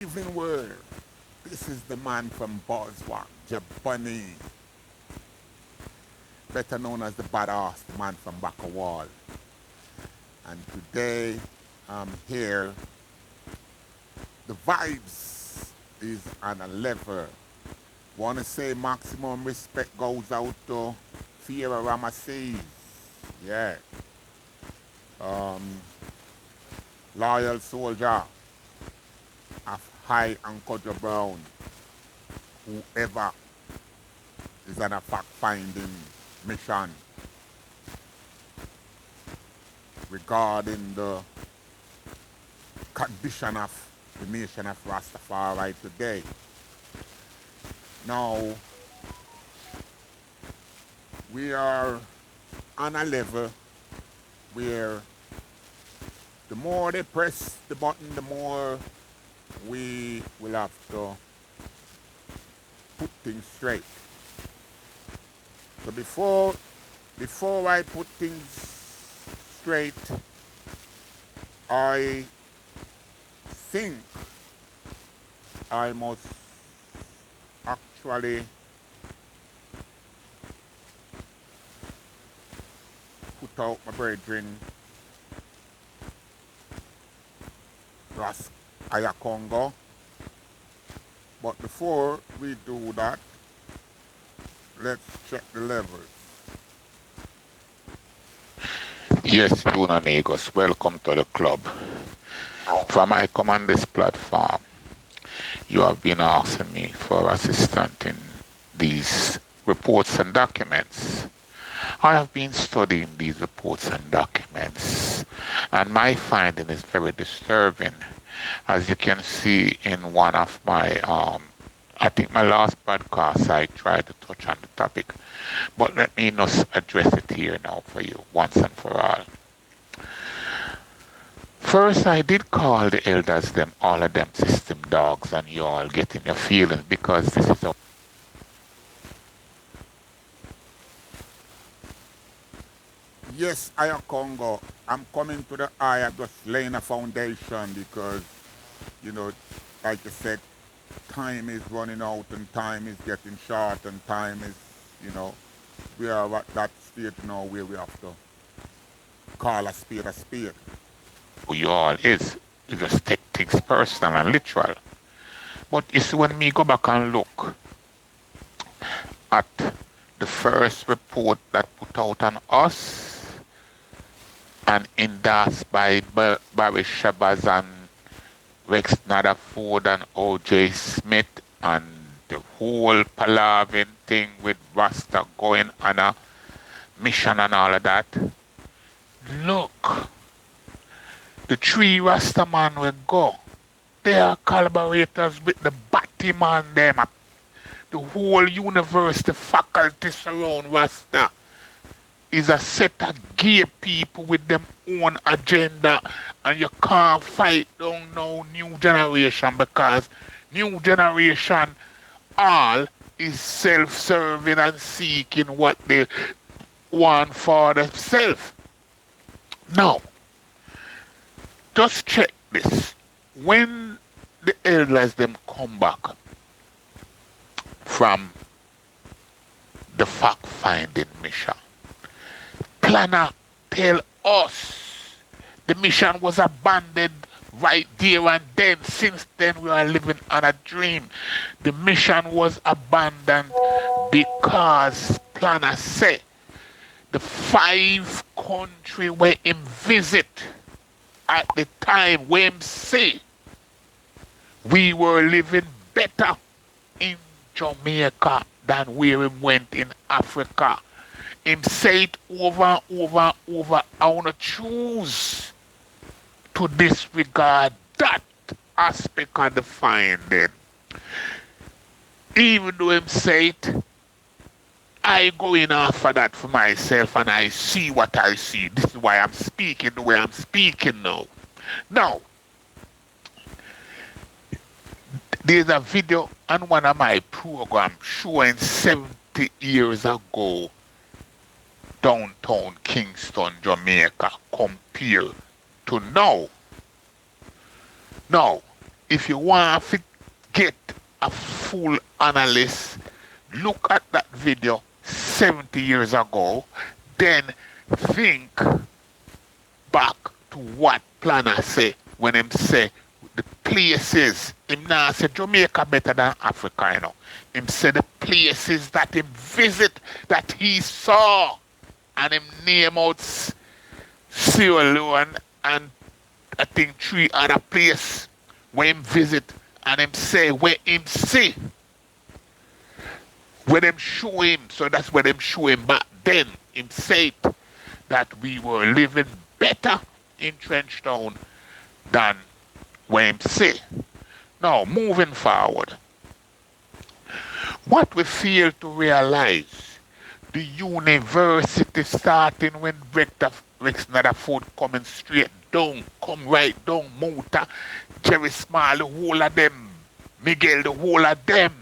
Even word. This is the man from Boswak, Jabani, better known as the badass, the man from Bakawal. And today I'm here. The vibes is on a level. Want to say maximum respect goes out to Fiera Ramesses. Yeah. Um, Loyal soldier of High and Kojo Brown. Whoever is on a fact-finding mission regarding the condition of the nation of Rastafari today. Now, we are on a level where the more they press the button, the more we will have to put things straight. So before I put things straight, I think I must actually put out my brethren, Ras Iakongoi. But before we do that, let's check the levels. Yes, Dune amigos, welcome to the club. From I command this platform, you have been asking me for assistance in these reports and documents. I have been studying these reports and documents, and my finding is very disturbing. As you can see in one of my, I think my last podcast, I tried to touch on the topic, but let me just address it here now for you once and for all. First, I did call the elders them, all of them system dogs, and you all getting your feelings because this is a Yes, I am Congo. I'm coming to the eye. I'm just laying a foundation because, you know, like you said, time is running out and time is getting short and time is, you know, we are at that stage now where we have to call a spade a spade. who you all is. You just take things personal and literal. But you see, when me go back and look at the first report that put out on us and endorsed by Barry Shabazz and Rex Nadaford and O.J. Smith and the whole palavin thing with Rasta going on a mission and all of that. Look, the three Rasta man will go. They are collaborators with the Batman them. The whole universe, the faculty surround Rasta is a set of gay people with them own agenda, and you can't fight down no new generation because new generation all is self-serving and seeking what they want for themselves. Now, just check this. When the elders them come back from the fact-finding mission, Planner tell us the mission was abandoned right there and then. Since then, we are living on a dream. The mission was abandoned because Planner said the 5 country where him visit at the time when him say we were living better in Jamaica than where him went in Africa. Him say it over and over and over. I want to choose to disregard that aspect of the finding. Even though him say it, I go in after that for myself and I see what I see. This is why I'm speaking the way I'm speaking now. Now, there's a video on one of my programs showing 70 years ago downtown Kingston, Jamaica, compared to now. Now, if you want to get a full analysis, look at that video 70 years ago, then think back to what Planner say when him say the places, him now say Jamaica better than Africa, you know. Him say the places that him visit, that he saw, and him name out Sierra Leone and I think 3 other places where him visit, and him say where him see, where them show him, so that's where them show him back then. Him said that we were living better in Trenchtown than where him say. Now, moving forward, what we fail to realize, the university starting when Rector Ford coming straight down, come right down, Mouta, Jerry Small, the whole of them, Miguel, the whole of them,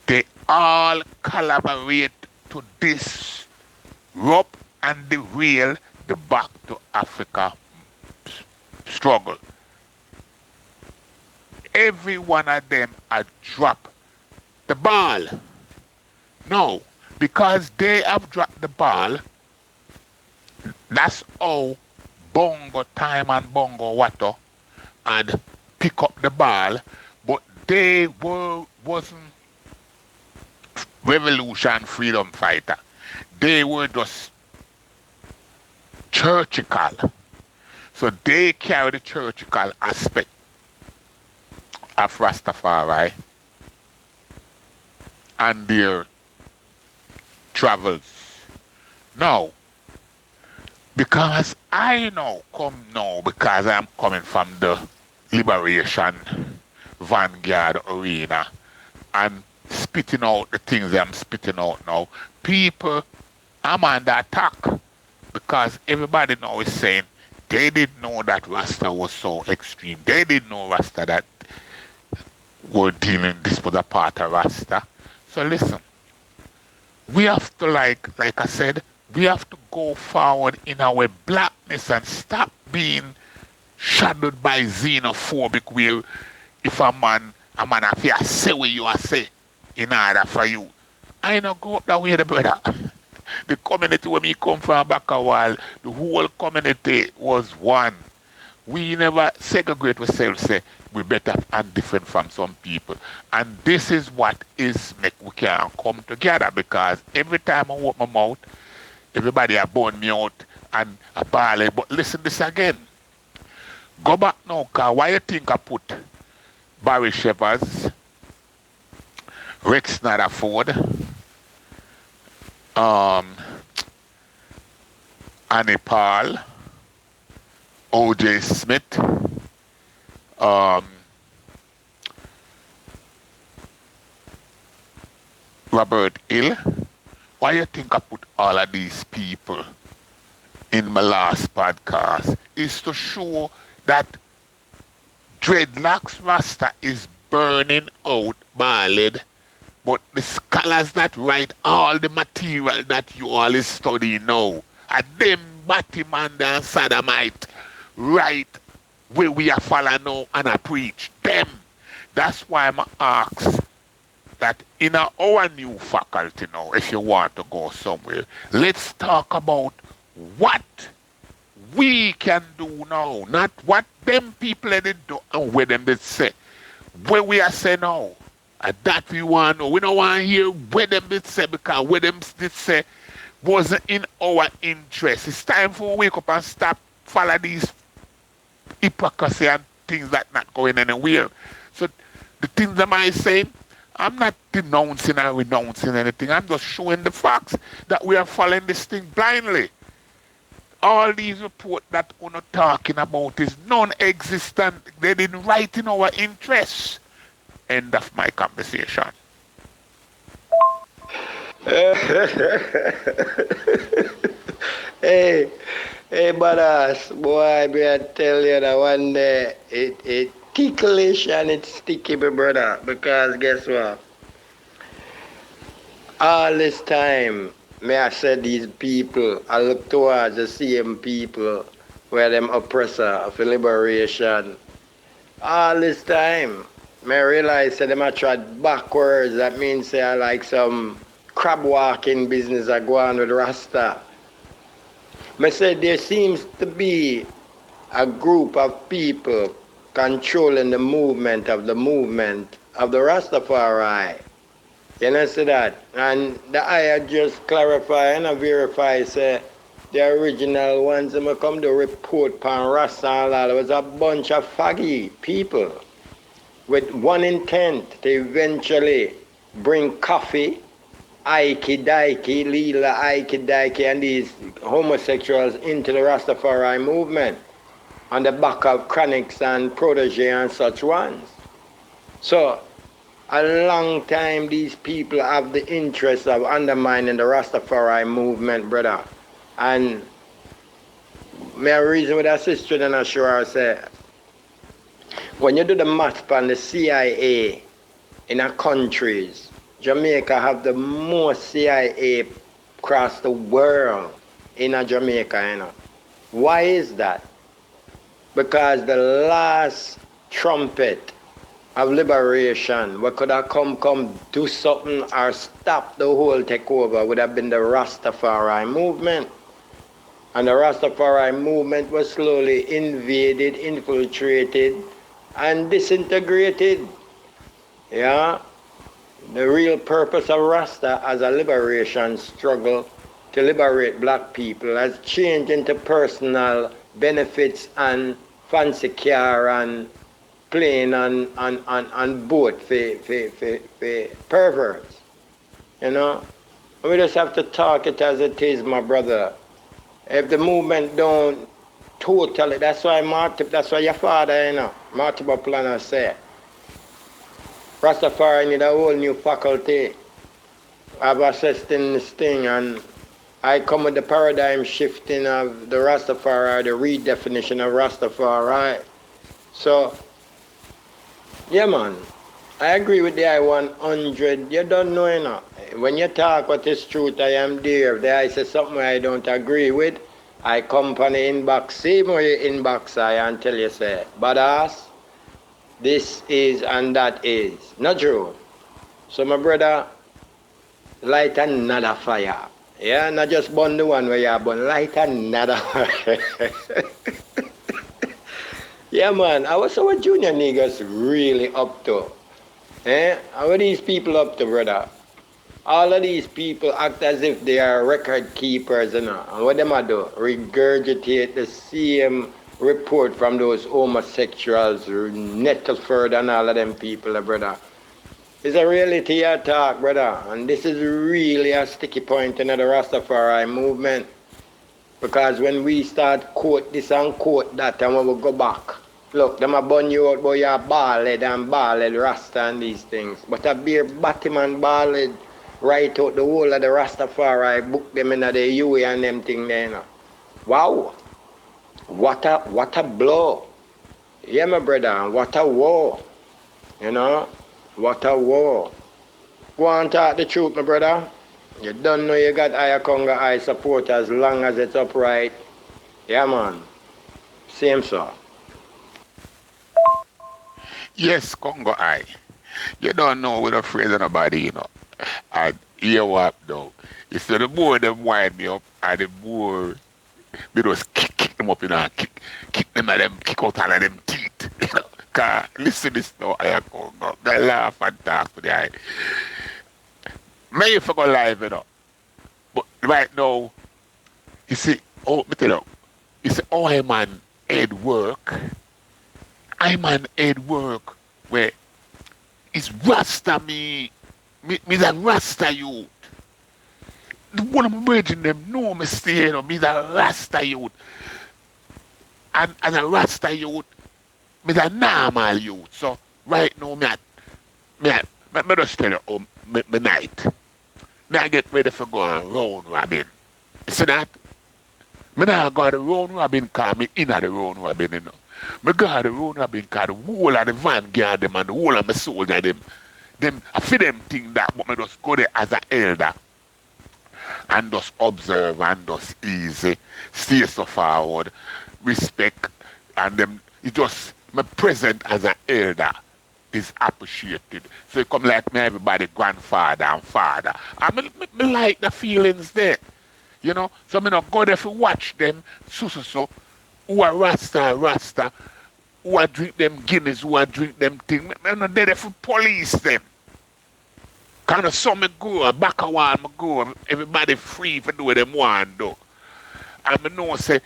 they all collaborate to disrupt and derail the back to Africa struggle. Every one of them had dropped the ball. No, because they have dropped the ball, that's how Bongo Time and Bongo Water had pick up the ball, but they wasn't revolution freedom fighter. They were just churchical. So they carry the churchical aspect of Rastafari and their travels. Now, because I know, because I'm coming from the liberation vanguard arena and spitting out the things I'm spitting out now, people, I'm under attack because everybody now is saying they didn't know that Rasta was so extreme. They didn't know Rasta that were dealing, this was a part of Rasta. So listen, we have to like I said, we have to go forward in our blackness and stop being shadowed by xenophobic where if a man have to say what you are say in order for you. I know go up that way, the brother. The community where me come from back a while, the whole community was one. We never segregate ourselves, say we better and different from some people. And this is what is make we can come together, because every time I open my mouth, everybody a bone me out and a ball. But listen this again. Go back now, cause why you think I put Barry Shevers, Rex Ford, Annie Paul, O.J. Smith, Robert Hill? Why you think I put all of these people in my last podcast? Is to show that dreadlocks Rasta is burning out ballad, but the scholars that write all the material that you all is studying now, are them Batman and Sodomite write where we are follow now and I preach them. That's why I'm asked that in our new faculty now, if you want to go somewhere, let's talk about what we can do now, not what them people did do and where them did say. Where we are saying now, and that we want to know. We don't want to hear where them did say, because where them did say wasn't in our interest. It's time for we wake up and stop follow these hypocrisy and things that not going anywhere. So the things that I saying, I'm not denouncing or renouncing anything. I'm just showing the facts that we are following this thing blindly. All these reports that we're not talking about is non-existent. They didn't write in our interests. End of my conversation. Hey, brothers, boy, me I tell you that one day it ticklish and it's sticky, my brother. Because guess what? All this time, may I say these people, I look towards the same people where them oppressor of liberation all this time, I realize that them a trot backwards. That means say I like some crab walking business I go on with Rasta. I said there seems to be a group of people controlling the movement of the Rastafari. You know see that? And the I just clarify and verify say the original ones that come to report pan Rasta and all, was a bunch of faggy people with one intent to eventually bring coffee, Ike Dike, Lila Ike Dike, and these homosexuals into the Rastafari movement on the back of Chronics and Protege and such ones. So, a long time these people have the interest of undermining the Rastafari movement, brother. And may I reason with a sister and I sure say, when you do the math on the CIA in our countries, Jamaica have the most CIA across the world in a Jamaica, you know. Why is that? Because the last trumpet of liberation, what could have come do something or stop the whole takeover would have been the Rastafari movement. And the Rastafari movement was slowly invaded, infiltrated, and disintegrated. Yeah? The real purpose of Rasta as a liberation struggle to liberate black people has changed into personal benefits and fancy car and plane and boat for perverts. You know? We just have to talk it as it is, my brother. If the movement don't totally, that's why your father, you know, Martin Planner said, Rastafari need a whole new faculty. I've assessed in this thing and I come with the paradigm shifting of the Rastafari, the redefinition of Rastafari. So, yeah man, I agree with the I-100. You don't know, you know. When you talk what is truth, I am there. If I say something I don't agree with, I come on the inbox, same way you inbox I and tell you say, badass, this is and that is. Not true. So my brother, light another fire. Yeah, not just burn the one where you burn, light another fire. Yeah man, I was our junior niggas really up to. How are these people up to, brother? All of these people act as if they are record keepers, you know. And what them I do? Regurgitate the same report from those homosexuals, Nettleford and all of them people, brother. It's a reality I talk, brother. And this is really a sticky point in the Rastafari movement. Because when we start quote this and quote that and when we go back, look, them a burn you out, boy, you're bald and Rasta and these things. But a beer bottom and bald write out the whole of the Rastafari, book them in the UE and them thing there, you know. Wow. What a blow. Yeah, my brother, and what a war. You know? What a war. Go on talk the truth, my brother. You don't know you got Iakongoi I support as long as it's upright. Yeah, man. Same, sir. Yes, Congo I. You don't know we're afraid of nobody, you know. And hear what though. You see the more them wind me up and the more me just kick them up, you know, kick them and them kick out all of them teeth. You know. Cause listen this now, I go. They laugh and talk for the eye. May you forget live, you know. But right now, you see, oh, me tell you see, oh, I'm on head work. I'm on head work where it's Rasta me the Rasta youth. One of my brethren them know me stay, you know, me the Rasta youth. And as a Rasta youth, me the normal youth. So right now me just tell you me night. Me I get ready for going round robin. You see that? Me now go the round robin cause me in the round robin, you know. Me go the round robin cause the whole of the vanguard them and the whole of my soldier them I feel them think that, but me just go there as an elder and just observe and just easy, stay so forward, respect, and them it just my present as an elder is appreciated. So it come like me, everybody grandfather and father. Me like the feelings there. You know, so me not go there to watch them, so, who are Rasta, who are drink them Guinness, who are drink them thing. Me not there for police them. Kind of some me go, back a while me go, everybody free for do what them want do. And me know say,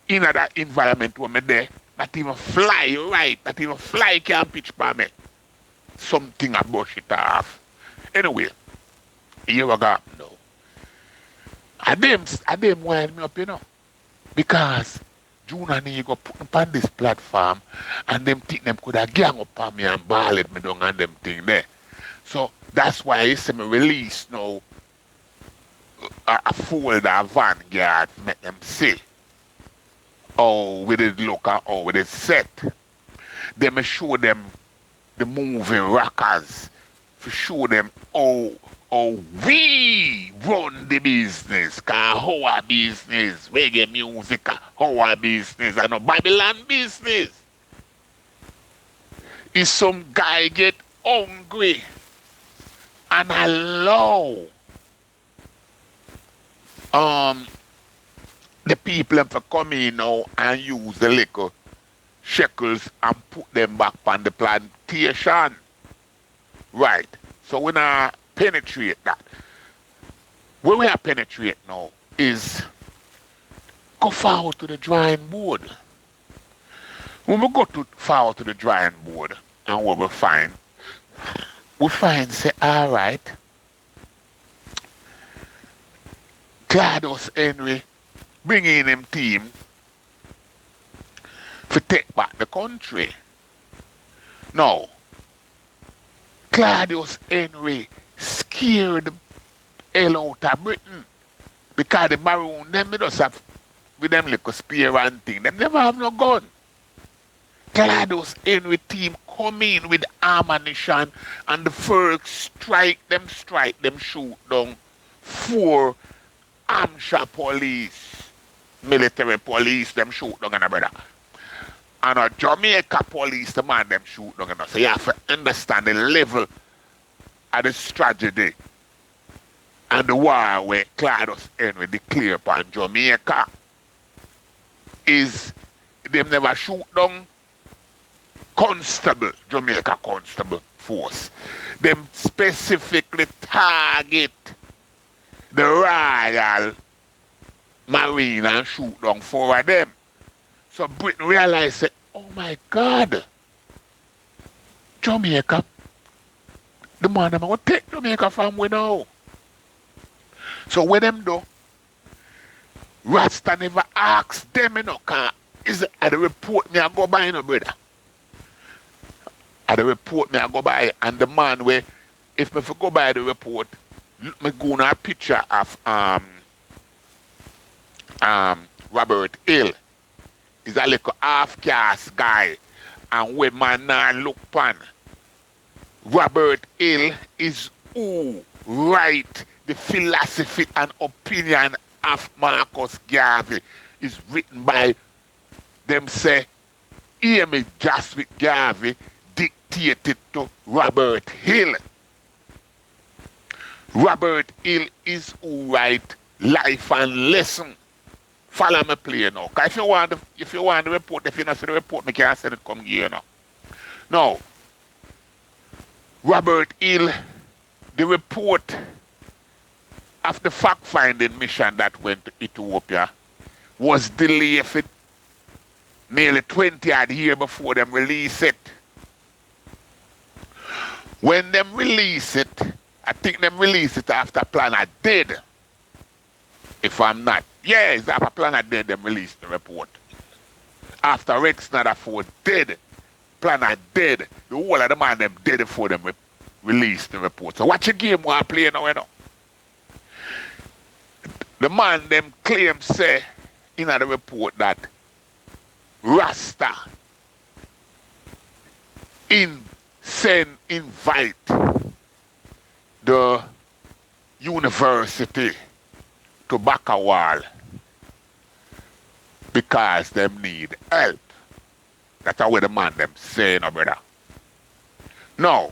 in that environment where me there, not even fly right, not even fly can pitch by me. Something I brush it off. Anyway, here we go now. I them wind me up, you know. Because June and he go put up on this platform and them think them could have gang up on me and ball it me down on them thing there. So that's why I see me release now a folder of Vanguard make them see how with it look and how with it set. Then me show them the moving rockers to show them how we run the business, cause our business, reggae music, our business, and no Babylon business. If some guy get hungry and allow the people to come in now and use the little shekels and put them back on the plantation. Right. So we not penetrate that. Where we are penetrate now is go forward to the drawing board. When we go forward to the drawing board and what we find say, all right, Claudius Henry bring in him team to take back the country. Now, Claudius Henry scared the hell out of Britain because the maroon, them just have with them little spear and thing. Them never have no gun. Claudius Henry team come in with ammunition and the first strike them, shoot down 4 Hampshire police, military police, them shoot down and a brother. And a Jamaica police, the man them shoot down. So you have to understand the level of the tragedy and the war where Claudius Henry declared upon Jamaica is them never shoot down Jamaica constable force. Them specifically target the Royal Marine and shoot down 4 of them. So Britain realized, say, oh my God, Jamaica, the man them going to take Jamaica from we now. So when them do, Rasta never asked them, you know, is at the report me I go by, you know, brother. At the report me I go by, and the man where, if me for go by the report, me go on a picture of Robert Hill. He's a little half-caste guy, and when man now look pan, Robert Hill is who write the philosophy and opinion of Marcus Garvey. Is written by them say, hear me just with Garvey dictated to Robert Hill. Robert Hill is who write Life and Lesson. Follow me play now. Cause if you want the report, if you not see the report, me can't send it come here now. Now, Robert Hill, the report of the fact-finding mission that went to Ethiopia was delayed for nearly 20 odd years before them release it. When them release it, I think them release it after Planet dead. If I'm not. Yeah, it's after Planet dead, them released the report. After Rex Snatterford dead, Planet dead, the whole of the man them dead before them released the report. So watch your game while I play now, you know. The man them claim say in the report that Rasta invite the university to back a wall because them need help. That's how the man them say, no, brother. No.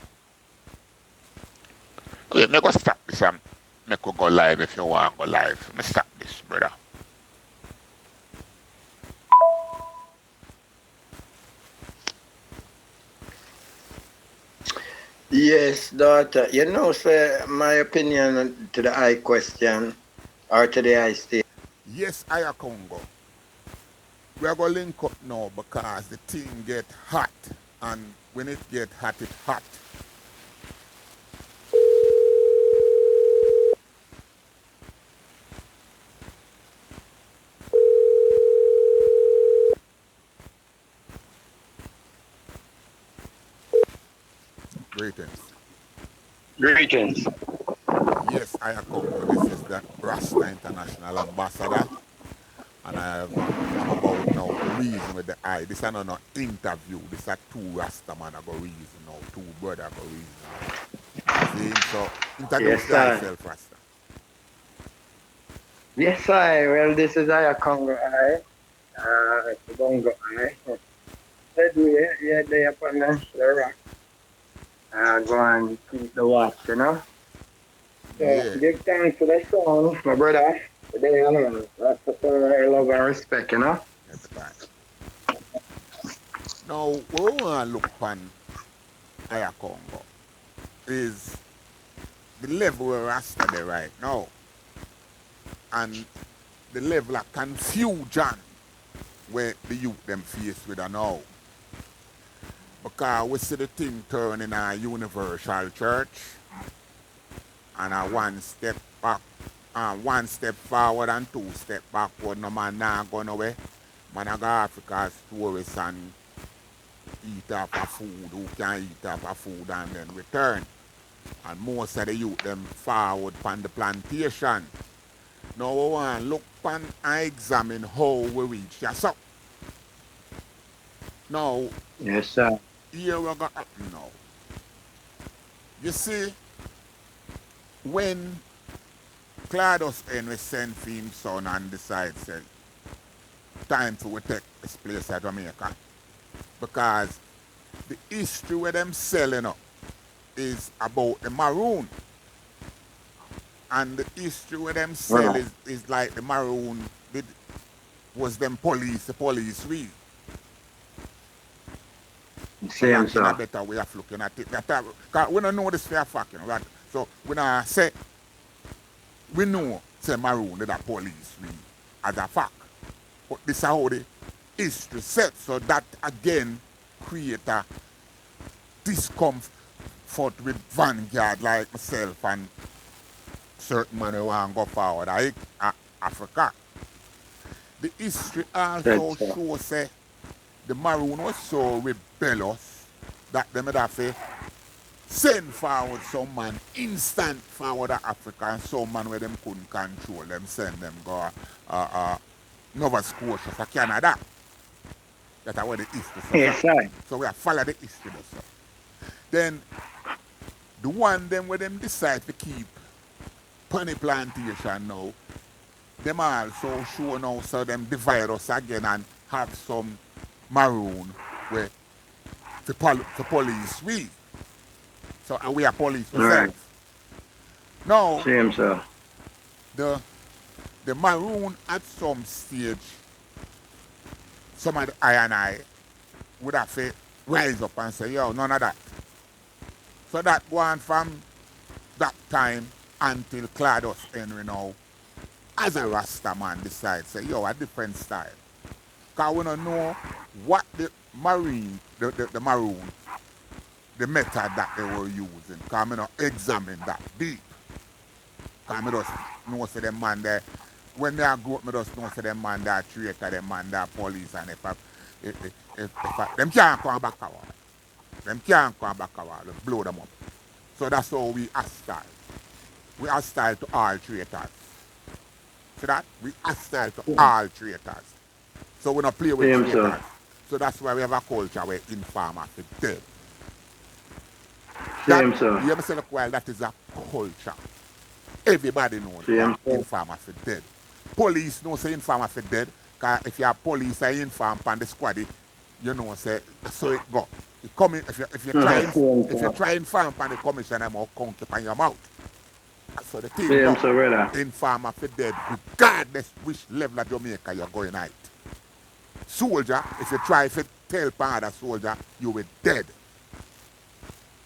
Okay, me go stop this and make we go live if you want to go live. Me stop this, brother. Yes, daughter. You know, sir, my opinion to the I question or to the I state. Yes, Iakongoi. We are going to link up now because the thing get hot. And when it get hot, it hot. Greetings. Greetings. Yes, Iakongoi. This is the Rasta International Ambassador. And I'm about now to reason with the eye. This is not an interview. This is two Rasta man I go reason now. Two brother I go reason now. See? So introduce Yes, sir. yourself, Rasta. Yes, I. Well, this is Iakongoi I. Bongo I. Anyway, yeah, they up on the rock. Go and keep the watch, you know. So, Yeah. give thanks to the song, my brother. Today, you know, that's for love and respect, you know. Every time. Now, what we want to look upon Iakongoi is the level where Rasta there right now. And the level of confusion where the youth them face with now. Because we see the thing turn in a universal church and a one step back, one step forward and two step backward. No man now go nowhere. Man I go Africa's tourists and eat up a food, who can eat up a food and then return. And most of the youth them forward on the plantation. Now we want to look pan and examine how we reach here. So now Yes, sir. here we go happen now. You see, when Claudius Henry sent for him son and decide said, time to we take this place at Jamaica. Because the history where them selling up is about the maroon. And the history where them sell is like the maroon was them police, the police read. So Same, that's a sir. better way of looking at it. Because we don't know this for a fact, you know, right? So when I say, we know, say maroon, that police read as a fact. But this is how the history set. So that again create a discomfort with vanguard like myself and certain man who want to go forward. Africa. The history also shows say the maroon was so rebellious that they made have to send forward some man instant forward to Africa and some man where them couldn't control them send them go Nova Scotia for Canada. That's where the history says. Yes, sir. So we have followed the history. So. Then the one them where them decide to keep Pony Plantation now, them also show now so them divide us again and have some maroon where the police we. So and we are police ourselves. Right. Now Same, sir. the maroon at some stage, some of the I and I would have to rise up and say, yo, none of that. So that one from that time until Claudius Henry now, as a Rasta man decides, say, yo, a different style. Because we don't know what the maroon, the method that they were using. Because we don't examine that deep. Because I just know say them man there, when they grow up, I just know say them man there traitor, them man there police, and if them can't come back a while. Them can't come back a while, blow them up. So that's how we hostile. We hostile to all traitors. See that? We hostile to all traitors. So we don't play with Same, traitors. sir. So that's why we have a culture where informers are dead. Same, sir. You ever say, look, well, that is a culture. Everybody knows Same, that informers are dead. Police know say informers are dead. Because if you have police and inform on the squad, You know, say, so it go. It come in, if you try Mm-hmm. Same, if you sir. try and farm on the commission, I'm all count upon your mouth. So the thing Same, go. sir, brother. In farm for dead, regardless which level of Jamaica you're going at. Soldier, if you try to tell part of soldier, you will dead.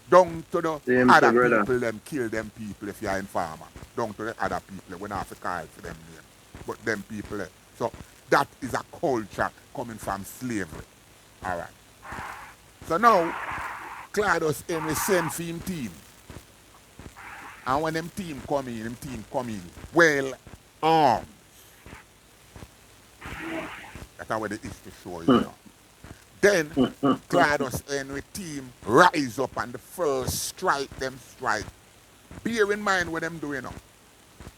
Down to the Same, sir, other brother. people, them kill them people if you're in farmer. Down to the other people, we don't have to call for them name. But them people, so that is a culture coming from slavery. All right. So now, Claudius Henry send for him team. And when them team come in, well armed. That's how the history show you know. Then Claudius Henry team rise up and the first strike them strike. Bear in mind what them doing now.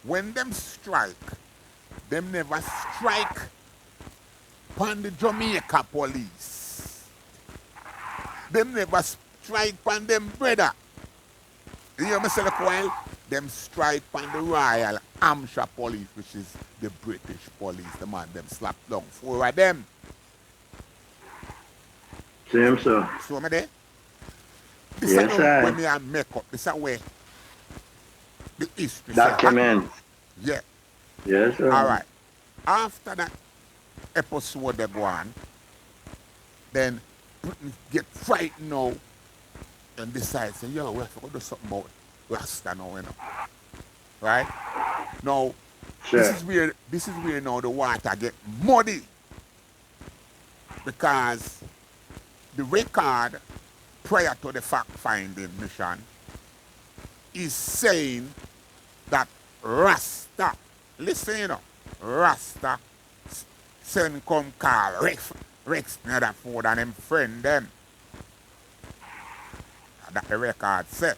When them strike, them never strike upon the Jamaica police. Them never strike upon them brother. You hear me say the while? Them strike upon the Royal Hampshire police, which is the British police. The man them slap down 4 of them. Same, sir. So me there? This Yes, is sir. when me and make up. This is where the history say happen. Document. Yeah. Yes, sir. All right. After that episode they go on, then Britain get frightened now and decide, say, yo, we have to do something about Rasta now, you know. Right? Now, Sure. this is where now the water get muddy. Because the record prior to the fact-finding mission is saying that Rasta, listen, you know, Rasta send come call Rex Netherford and them friend them. That the record said.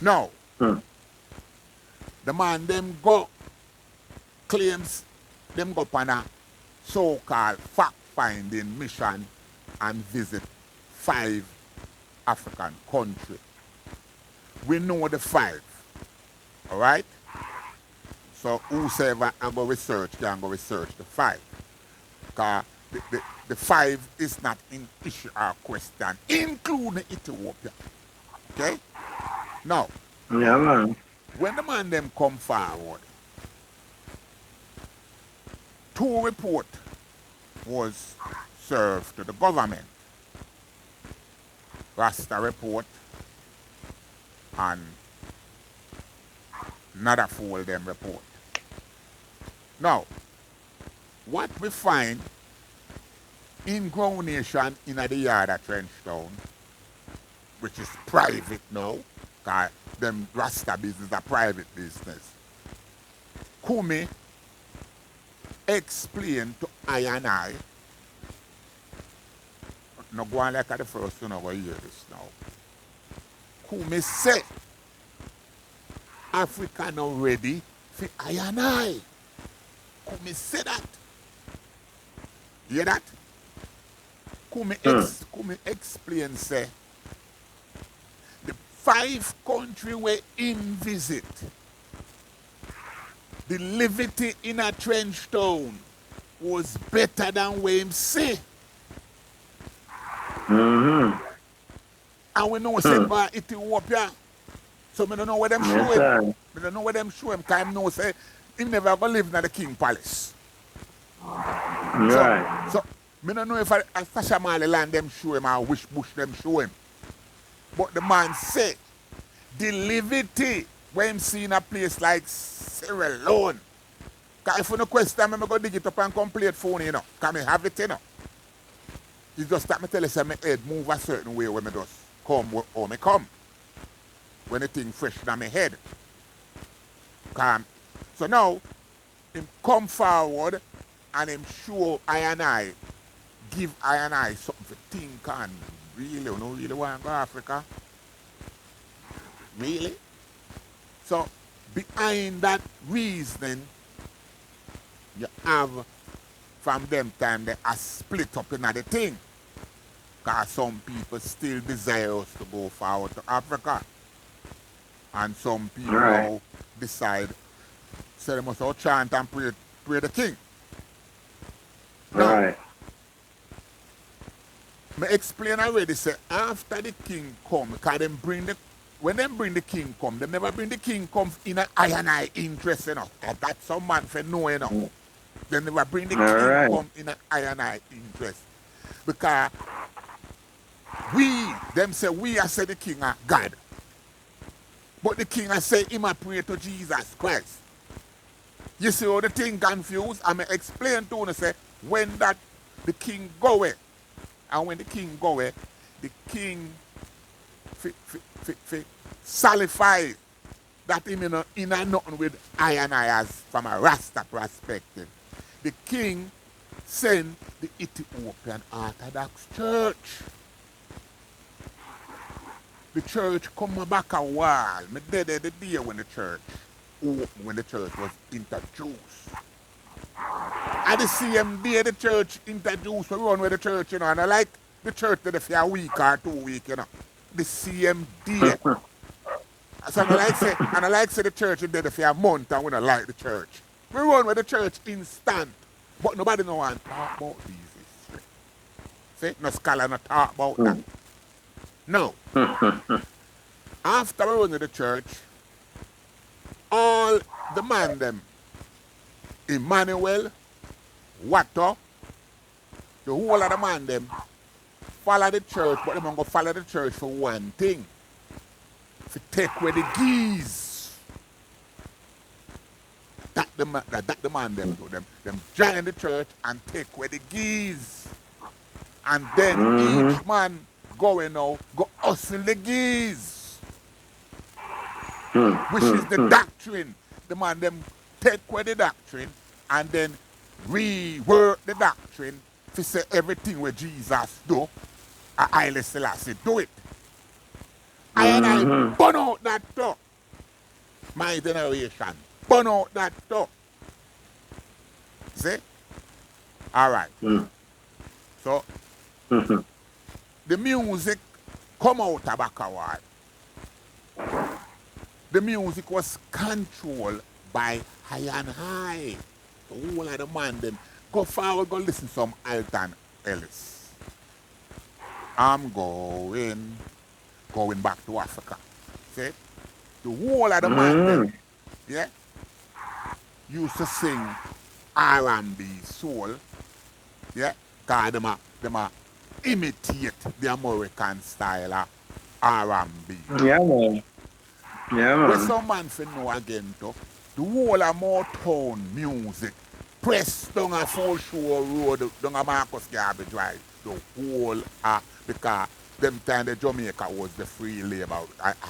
Now, the man them go claims them go on a so-called fact-finding mission and visit 5 African countries. We know the 5, all right? So whosoever can go research can go research the 5. Because the 5 is not in issue or question, including Ethiopia. Okay? Now, Yeah, man. when the man them come forward, 2 reports was served to the government. Rasta report and another fool them report. Now, what we find in Ground Nation in the yard at Trenchtown, which is private now, because them Rasta business are private business. Kumi explained to I and I, no go on like the first one over hear this now. Kumi say Africa now ready for I and I. Kumi say that. Hear that? Kumi explain say the 5 countries where in visit, the liberty in a trench town was better than where him say. Mm-hmm. And we know say about Ethiopia. So I don't know where them show Yes, him. sir. I don't know where them show him because I know say he never gonna live in the King Palace. Right. So I don't know if a Fashamali land them show him or which bush them show him. But the man said the liberty when him see in a place like Sierra Leone. Because if you no question, I'm going to dig it up and complete phone, you know. Because I have it, you know. It's just that I tell you, say, my head move a certain way when I just come or I come. When the thing fresh in my head. So now, him come forward and him show I and I, give I and I something to think and really, you know, really want to go to Africa. Really? So, behind that reasoning, you have, from them time, they are split up in the thing. Because some people still desire us to go forward to Africa. And some people now decide, say they must all chant and pray the king. Now, Right. Me explain already, say after the king come, because them bring the when them bring the king come, them never bring the king come in an I and I interest, you know. That's some man for know, you know. They never bring the All king right. come in an I and I interest. Because we, them say we are say the king are God. But the king I say him a pray to Jesus Christ. You see how the thing confused? I may explain to you, say, when that the king go away, and when the king go away, the king solidify that him in a nothing with I and I as from a Rasta perspective. The king send the Ethiopian Orthodox Church. The church come back a while. Me there the day when the church opened, when the church was introduced. At the same day the church introduced, we run with the church, you know, and I like the church there for a week or 2 weeks, you know. The same day. So I like say the church is there for a month and we don't like the church. We run with the church instant. But nobody no want to talk about these history. See? No scholar no talk about that. No. After we run with the church, all the man them, Emmanuel, Watto, the whole of the man them, follow the church, but they going to follow the church for one thing. To take away the geese. That the man them do. Them join the church and take away the geese. And then each man going now, go hustle the geese. Which is the doctrine. The man them take away the doctrine and then rework the doctrine to say everything where Jesus do, Haile Selassie do it. And I burn out that door. My generation. Burn out that door. See? Alright. So, the music come out of Bakawai. The music was controlled by High and High. The whole of the man them. Go forward, go listen to some Alton Ellis. I'm going back to Africa. See? The whole of the man them, yeah, used to sing R&B soul, yeah, because them a imitate the American style of R&B. Yeah, man. Yeah, man. Where some man for know again though, the whole of Motown music, press down a full show road, down a Marcus Garvey Drive, the whole because them time the Jamaica was the free labor,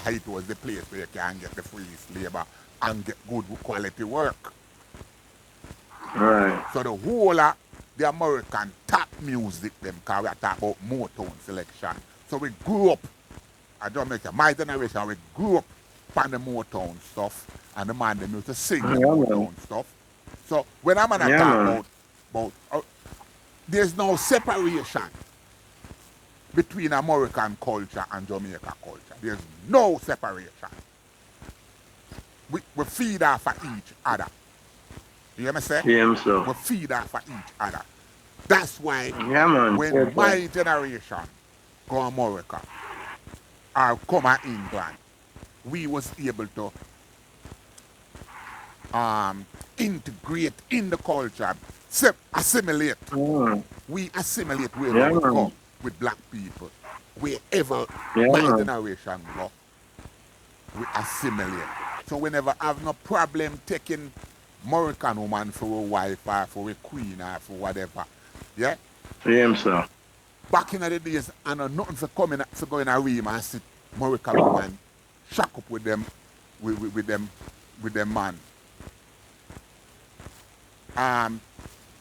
it was the place where you can get the free labor and get good quality work. Right. So the whole of the American top music, them, because we are talking about Motown selection. So we grew up, at Jamaica, my generation, we grew up on the Motown stuff, and the man them used to sing the Motown stuff. So when I'm going to talk about there's no separation between American culture and Jamaica culture. There's no separation. We feed off of each other. You hear me say? Yeah, so. We feed off of each other. That's why when my generation go America or come to England, we was able to integrate in the culture, assimilate. We assimilate wherever we go with black people. Wherever my generation go, we assimilate. So we never have no problem taking American woman for a wife or for a queen or for whatever. Yeah? Yeah, so. Back in the days, I know nothing for coming for going a room and sit American woman shack up with them with them man.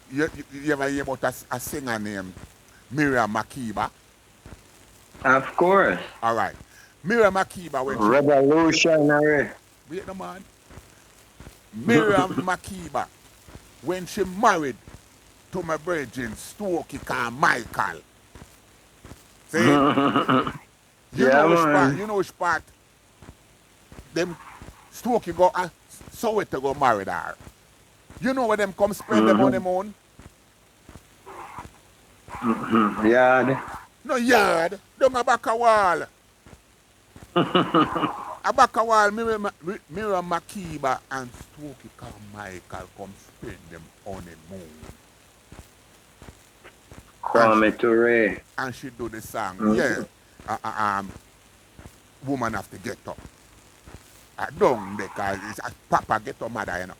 You ever hear about a singer named Miriam Makeba? Of course. All right. Miriam Makeba when Revolutionary. wait no man. Miriam Makeba when she married to my virgin Stokey called Michael. See? You know which part them Stokey go so it to go marry her. You know where them come spend them on them own? Yeah. No yard, don't a back a wall. A back a wall, Mira Makiba and Stokey Carmichael come spend them on a moon. Kwame Ture. And she do the song, Mm-hmm. woman have to get up. I don't because it's a papa get up mother, you know.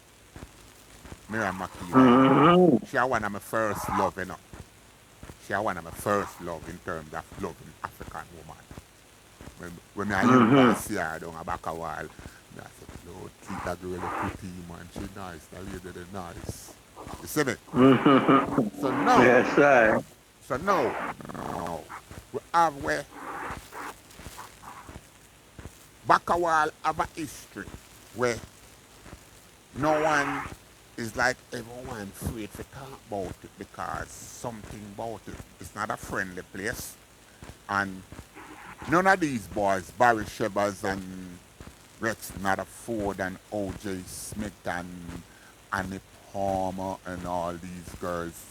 Mira Makiba. She one of my first love, you know. She one of my first love in terms of loving African woman. When I used to see her down a back a wall, I said, Lord, keep that girl a pretty man. She nice, that lady is nice. You see me? So now, Yes, sir. so now, we have where back a wall have a history where no one is like everyone afraid to talk about it because something about it. It's not a friendly place. And none of these boys, Barry Shebers and Rex Ford and O.J. Smith and Annie Palmer and all these girls,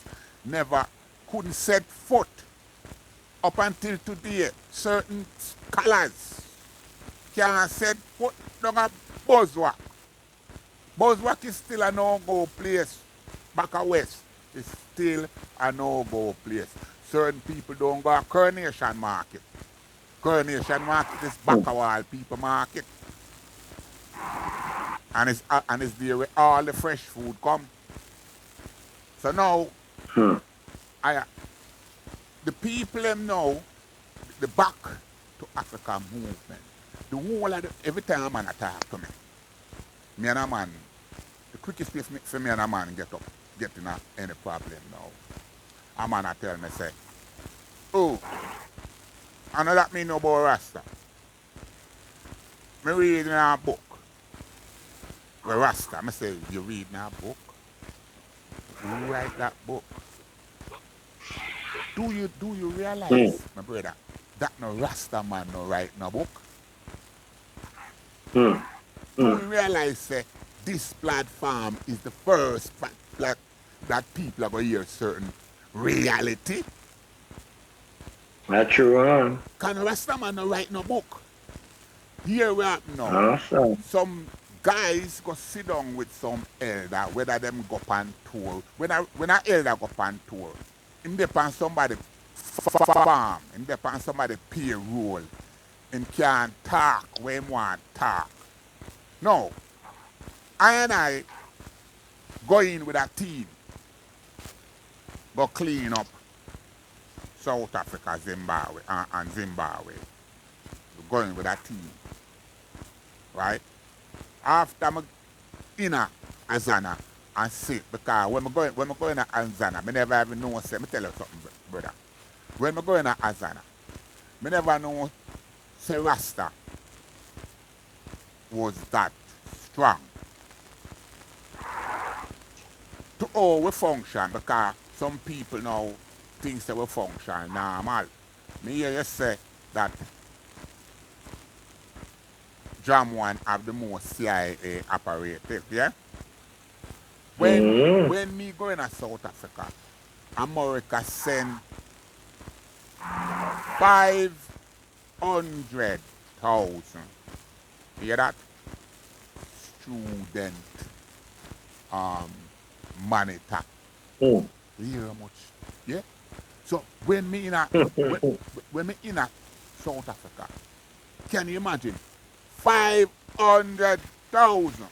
never couldn't set foot up until today. Certain scholars can't set foot down a Buzzwalk. Buzzwalk is still a no-go place. Back a west is still a no-go place. Certain people don't go to Coronation Market. Coronation Market is back a wall people market. And it's there where all the fresh food come. So now, the people them know the back to Africa movement. The whole of every time a man attack to me and a man, the quickest place for me and a man get in any problem now. A man a tell me say, oh, I know that me know about Rasta. Me reading a book. Where Rasta, I say, you read a book? Who write that book? Do you realize, my brother, that no Rasta man no write no book? Do you realize this platform is the first platform that people are going to hear certain reality? That's true. Can Rasta man no write no book? Here we are now. Awesome. Some guys go sit down with some elder, whether them go on tour. When a elder go on tour, him depend somebody farm, him depend somebody payroll, him can't talk when him want talk. No, I go in with a team, go clean up South Africa, Zimbabwe, and Zimbabwe. We're going with a team, right? After I'm in Azana and sit, because when I go in Azana, I never even know, let me tell you something, brother. When I go in Azana, I never know, say Rasta was that strong to how we function, because some people now think that we function normal. Me hear you say that Jam 1 have the most CIA operative, yeah? When me go in South Africa, America send 500,000, you hear that? Student money tax. You hear how much? Yeah? So when me in when me in South Africa, can you imagine? 500,000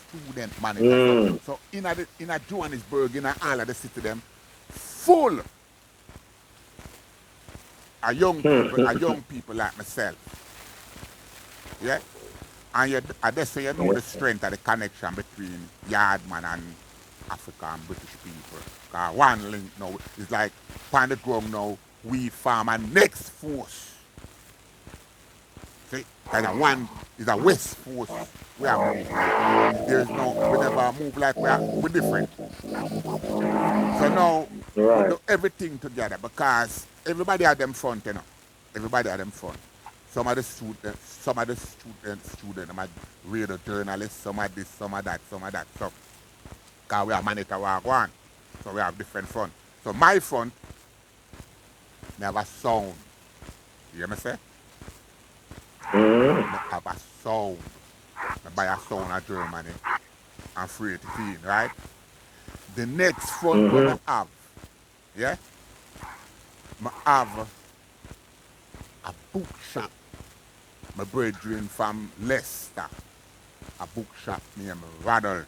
student money tax. So in a Johannesburg, in all of the city them, full of young people like myself. Yeah? And that's how you know the strength of the connection between Yardman and Africa and British people. Because one link now is like, on the ground now, we farm a next force. See? And one is a west force. We are moving. There's no, we never move like we're different. So now, we do everything together because everybody at them front, you know. Everybody at them front. Some of the students, them are radio journalists, some of this, some of that. So, because we are monitor what go on. So we have different front. So my front Me have a sound. You hear me say? Mm-hmm. Me have a sound. Me buy a sound of Germany and free it in, right? The next front where me Mm-hmm. have, yeah? Me have a bookshop. My brethren from Leicester, a bookshop named Raddles.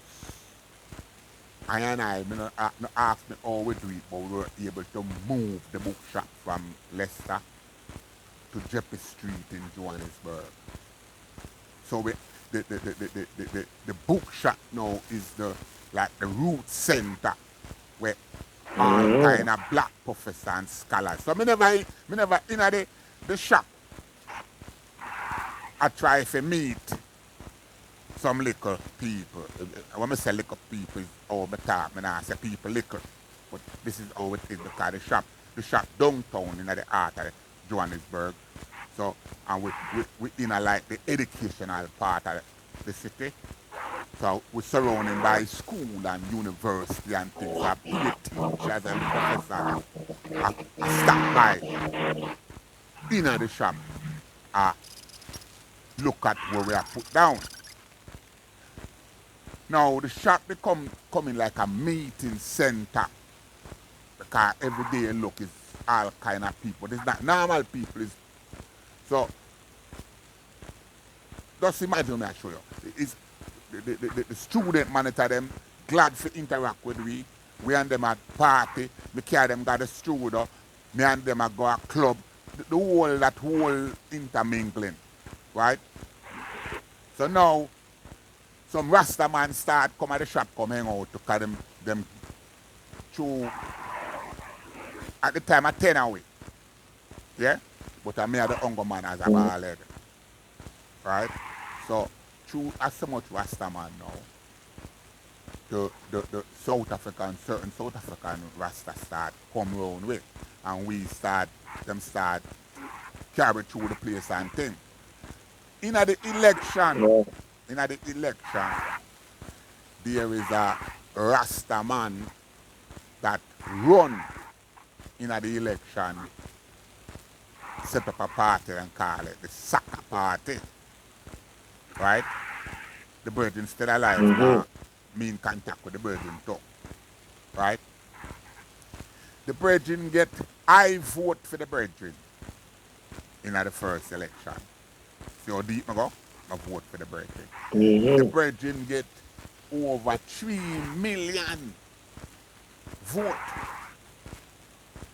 Me no ask me how we do it, but we were able to move the bookshop from Leicester to Jeppy Street in Johannesburg. So the bookshop now is the root center where all kind of black professors and scholars. So me never in the shop I try to meet some little people. When I say little people, is how I talk. I not say people little. But this is how it is because the shop downtown in the heart of Johannesburg. So, and we in a, like the educational part of the city. So we're surrounded by school and university and things. So pay teachers and professors I stop by in the shop. I look at where we are put down. Now the shop become coming like a meeting center because every day you look is all kind of people. It's not normal people. So just imagine me I show you. It's the student monitor them glad to interact with we. We and them at party. Me carry them got the studio. Me and them go a club. That whole intermingling, right? So now some Rasta man start come at the shop come hang out to call them through at the time at 10 away. Yeah? But I me are the hunger man as a ball head. Right? So through as so much Rasta man now, the South African, certain South African Rasta start come round with. And we start carry through the place and thing. In the election, there is a Rasta man that run in the election, set up a party and call it the Soccer Party. Right? The virgin still alive now. Me in contact with the virgin too. Right? The virgin get I vote for the virgin in the first election. See how deep I go? I vote for the virgin. The virgin get over 3 million vote.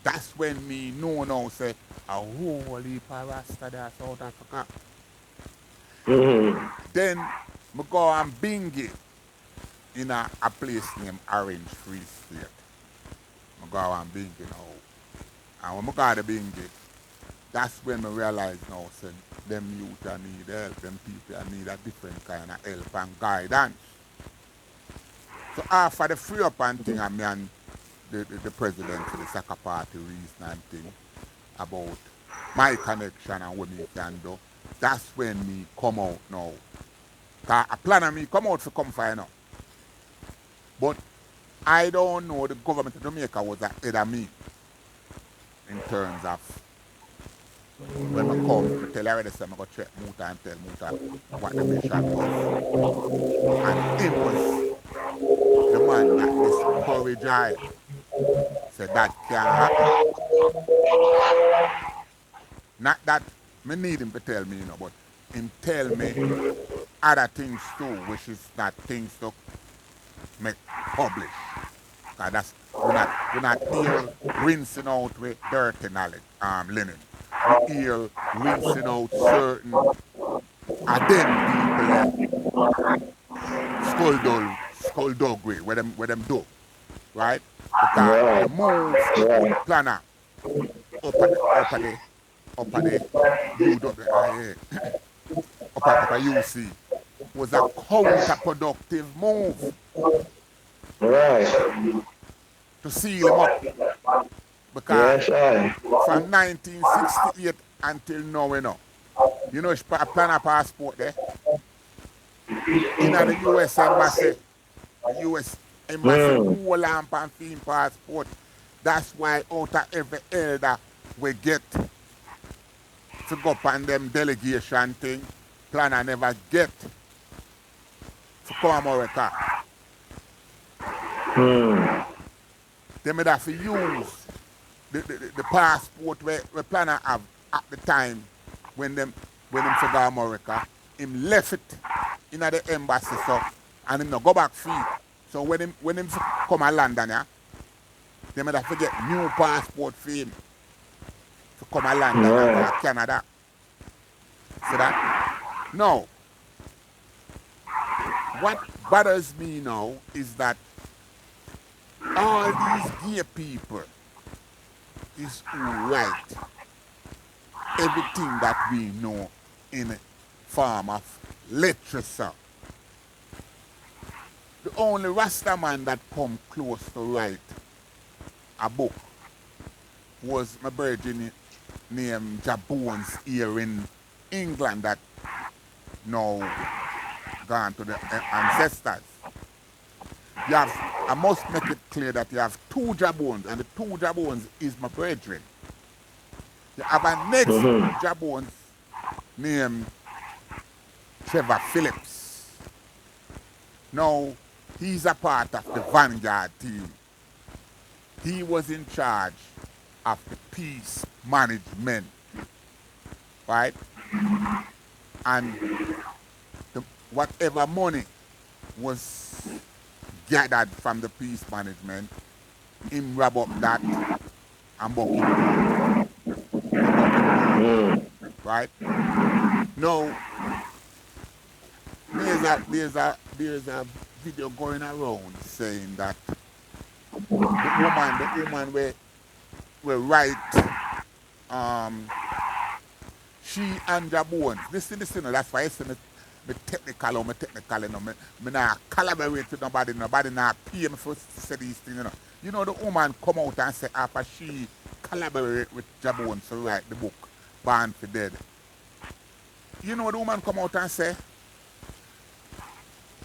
That's when me know now say a whole heap of Rasta there South Africa. Then I go and bingy in a place named Orange Free State. I go and bingy now. And when I go to bingy, that's when I realize now say them youth need help, them people need a different kind of help and guidance. So after the free up and thing and me and the president of the Soccer Party reason and thing about my connection and what me can do, that's when me come out now. Cause a plan of me come out for come for now. But I don't know the government of Jamaica was ahead of me in terms of when I come to tell already say I go check Muta and tell Muta what the mission was. And him was the man that discouraged I. Said that can't happen. Not that me need him to tell me, but him tell me other things too, which is not things to make publish. Cause that's we're not here rinsing out with dirty knowledge, linen. We here rinsing out certain of them people skullduggery, where them do. Right? Because the moves the planner up at the UWIA, up at UC was a counterproductive move to seal him up. Because from 1968 until now, you know, a planner passport there. In the US Embassy, whole lamp and theme passport. That's why out of every elder we get to go up on them delegation thing, plan I never get to come America. They made have to use the passport we plan to have at the time when them to go America. Him left it in the embassy so and him no go back free. So when him come to London, yeah, they made have to get new passport for him to come to London and go to Canada. See that? No. What bothers me now is that all these gay people is who write everything that we know in form of literature. The only Rasta man that come close to write a book was my virgin named Jabones here in England that now gone to the ancestors. I must make it clear that you have two Jabones, and the two Jabones is my brethren. You have a next Jabones named Trevor Phillips. Now, he's a part of the Vanguard team. He was in charge of the peace management, right? And whatever money was gathered from the peace management, him wrap up that and buck him. Right? Now, there's a video going around saying that the woman will write she and Jabones. Listen, that's why I say me technical, you know. Me not collaborate with nobody not pay me for to say these things, you know. You know the woman come out and say after she collaborate with Jabones to write the book, Born for Dead. You know the woman come out and say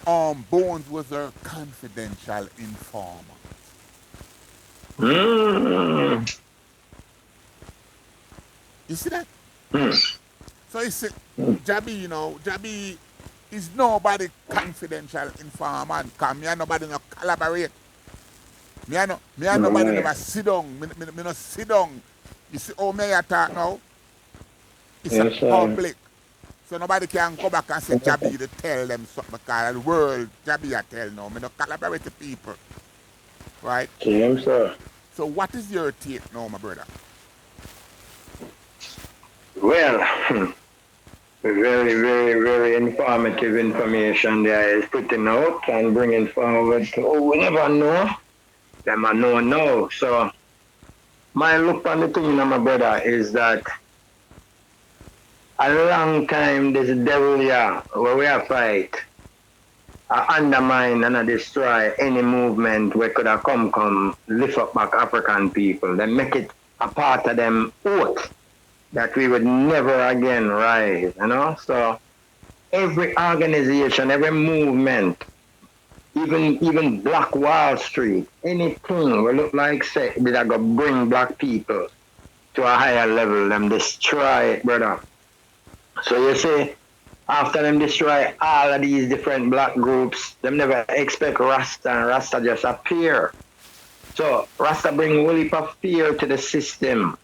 Bones was her confidential informant. You see that? So you see, Jabi is nobody confidential informant because me and nobody no collaborate. Me and nobody never sit down. Me no sit down. You see how me talk now? It's a public. So nobody can go back and say Jabi to tell them something because the world Jabi tell now. Me no collaborate with people. Right? Same, sir. So what is your take now, my brother? Well, very, very, very informative information there is putting out and bringing forward. Oh, we never know. Them I know now. So, my look on the thing, my brother, is that a long time this devil here, where we are fight, undermine and destroy any movement where could have come lift up back African people. They make it a part of them oath that we would never again rise, you know? So every organization, every movement, even Black Wall Street, anything will look like say that I go bring black people to a higher level, them destroy it, brother. So you see, after them destroy all of these different black groups, them never expect Rasta and Rasta just appear. So Rasta bring a heap of fear to the system.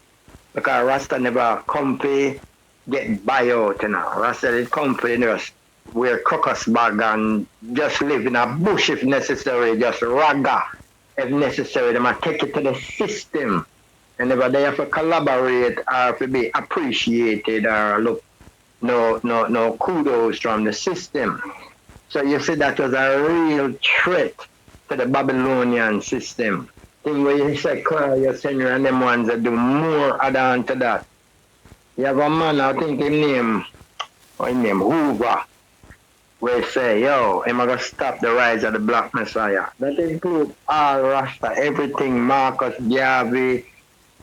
Because Rasta never comfy get buyout, you know. Rasta did comfy just wear crocus bag and just live in a bush if necessary, just ragga if necessary. They might take it to the system. And never they have to collaborate or to be appreciated or look no kudos from the system. So you see that was a real threat to the Babylonian system. Thing where you say Claudia Senior and them ones that do more add-on to that. You have a man, I think his name Hoover, where he say, yo, I'm gonna stop the rise of the Black Messiah. That includes all Rasta, everything, Marcus, Garvey,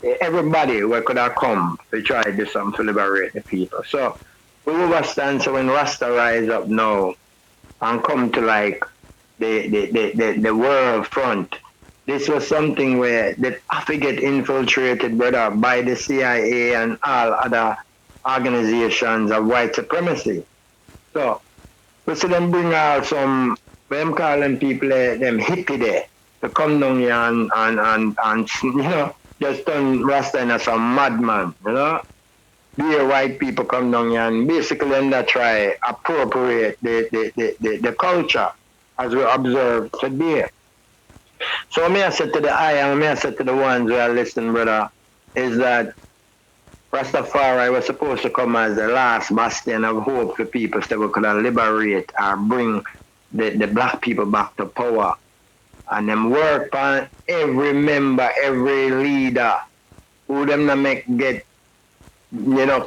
everybody where could have come to try to do something to liberate the people. So we understand, so when Rasta rise up now and come to like the world front, this was something where that have to get infiltrated, brother, by the CIA and all other organizations of white supremacy. So we see them bring out some, them calling people them hippie there to come down here and just turn Rasta into some madman, Be white people come down here and basically then they try appropriate the culture as we observe today. So me I said to the I and me I said to the ones who are listening, brother, is that Rastafari was supposed to come as the last bastion of hope for people so we could liberate or bring the black people back to power. And them work on every member, every leader, who them not make get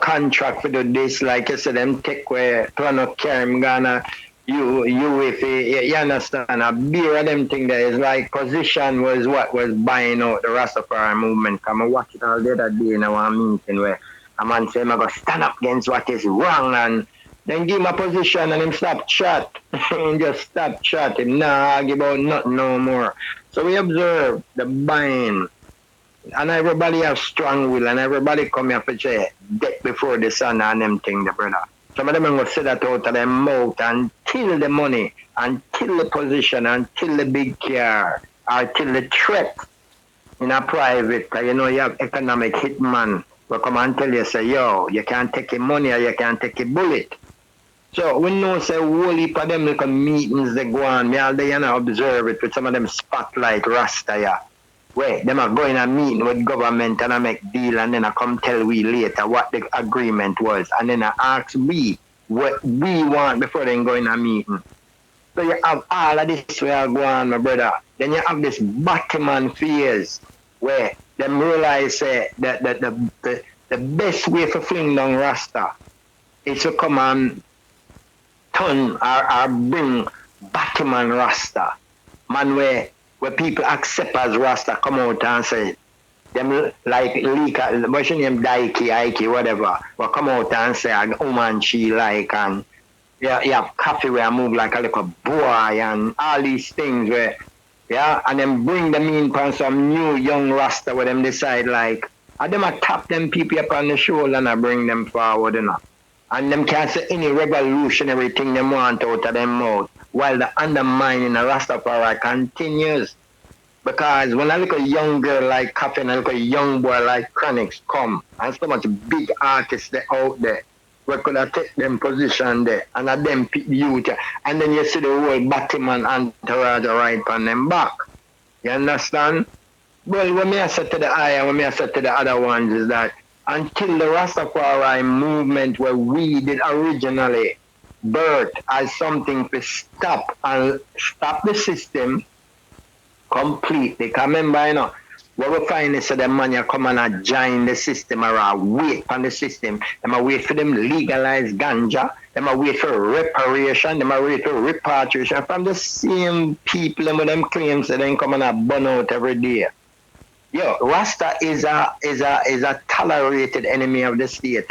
contract for do this, like you said, them take where plan of carry Ghana, you if you understand, a beer of them thing there is like position was what was buying out the Rastafari movement. Come and watch it all the other day in our meeting where a man say, I'm going to stand up against what is wrong and then give him a position and him stop chat. And just stop chat. Him nah argue about nothing no more. So we observe the buying. And everybody have strong will and everybody come here for say death before the sun and them thing, the brother. Some of them will say that out of their mouth until the money, until the position, until the big car, until the threat in a private. You have economic hitman will come and tell you, say, yo, you can't take your money or you can't take a bullet. So we know say whole heap of them little meetings they go on. Me all day observe it with some of them spotlight Rasta where them are going and meeting with government and I make deal and then I come tell we later what the agreement was and then I ask we what we want before they go in a meeting. So you have all of this where I go on, my brother. Then you have this Batman phase where them realize that the best way for fling down Rasta is to come and turn or bring Batman Rasta. Man where people accept as Rasta come out and say them like Lika, what's your name, Ike, whatever, will come out and say a woman she like and you have coffee where I move like a little boy and all these things where and then bring them in from some new young Rasta where them decide like and them a tap them people up on the shoulder and I bring them forward, And them can't say any revolutionary thing they want out of them mouth while the undermining the Rastafari continues. Because when I look at a young girl like Coffee and I look at a young boy like Chronix come, and so much big artists out there, we could have take them position there and have them pick the youth, and then you see the whole Batman entourage right on them back. You understand? Well, what me I said to the eye and what me I said to the other ones is that until the Rastafari movement where we did originally birth as something to stop the system completely. Because remember, what we find is that the man you come and join the system or wait for the system. They wait for them legalized ganja. They wait for reparation. They wait for repatriation from the same people with them claims that they come and burn out every day. Yo, Rasta is a tolerated enemy of the state,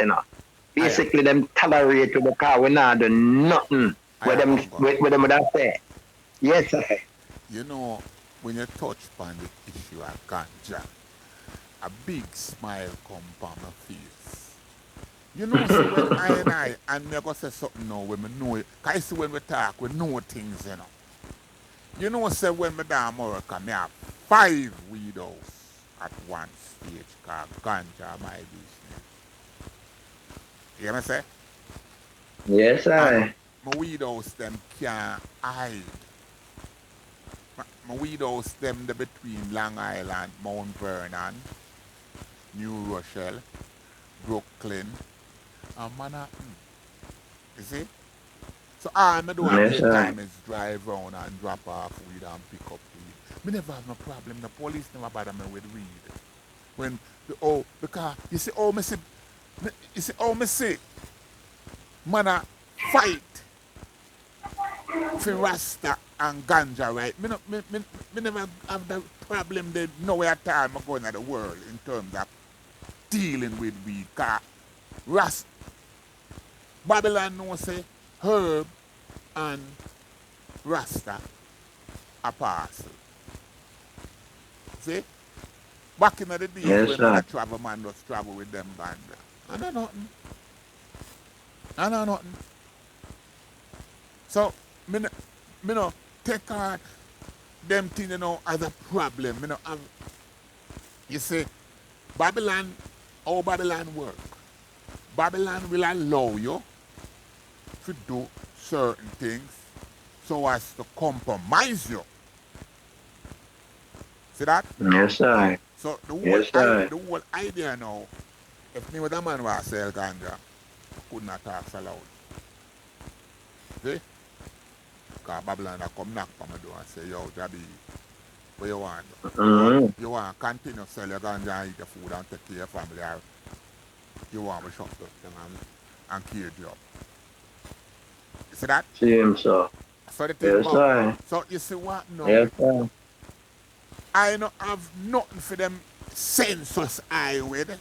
Basically, them tolerate to the car. We not do nothing with them would have say. Yes, sir. When you touch upon the issue of ganja, a big smile come on my face. So when and me go say something now when me know it. Cause you see when we talk, we know things, say when me down America, me have 5 widows at one stage called ganja my business. You hear me say? Yes, sir. My widows them can't hide. My widows them the between Long Island, Mount Vernon, New Rochelle, Brooklyn, and Manhattan. You see? So all I do at the time is drive around and drop off weed and pick up weed. Me never have no problem. The police never bother me with weed. Because you see, me see, man a fight for Rasta and ganja, right? Me never have the problem that nowhere time I go in the world in terms of dealing with weed. Cause Babylon knows say herb and Rasta are parcel. See? Back in the days Yes, when man sir. a travel, man just travel with them ganja. I know nothing. I know nothing. So, me no take out them thing, as a problem. You see, Babylon, how Babylon work? Babylon will allow you to do certain things so as to compromise you. See that? Yes, sir. So Yes, sir. the whole idea now, if me with a man was sell ganja, I could not talk so loud. See? Because Babylon a come knock on my door and say, yo, Jabby, what you want? Mm-hmm. You want to continue sell your ganja and eat your food and take care of your family, or you want to shut up and cage you up. You see that? Same, sir. So the thing Yes, about, sir. so you see what now? Yes, sir. I don't have nothing for them census I with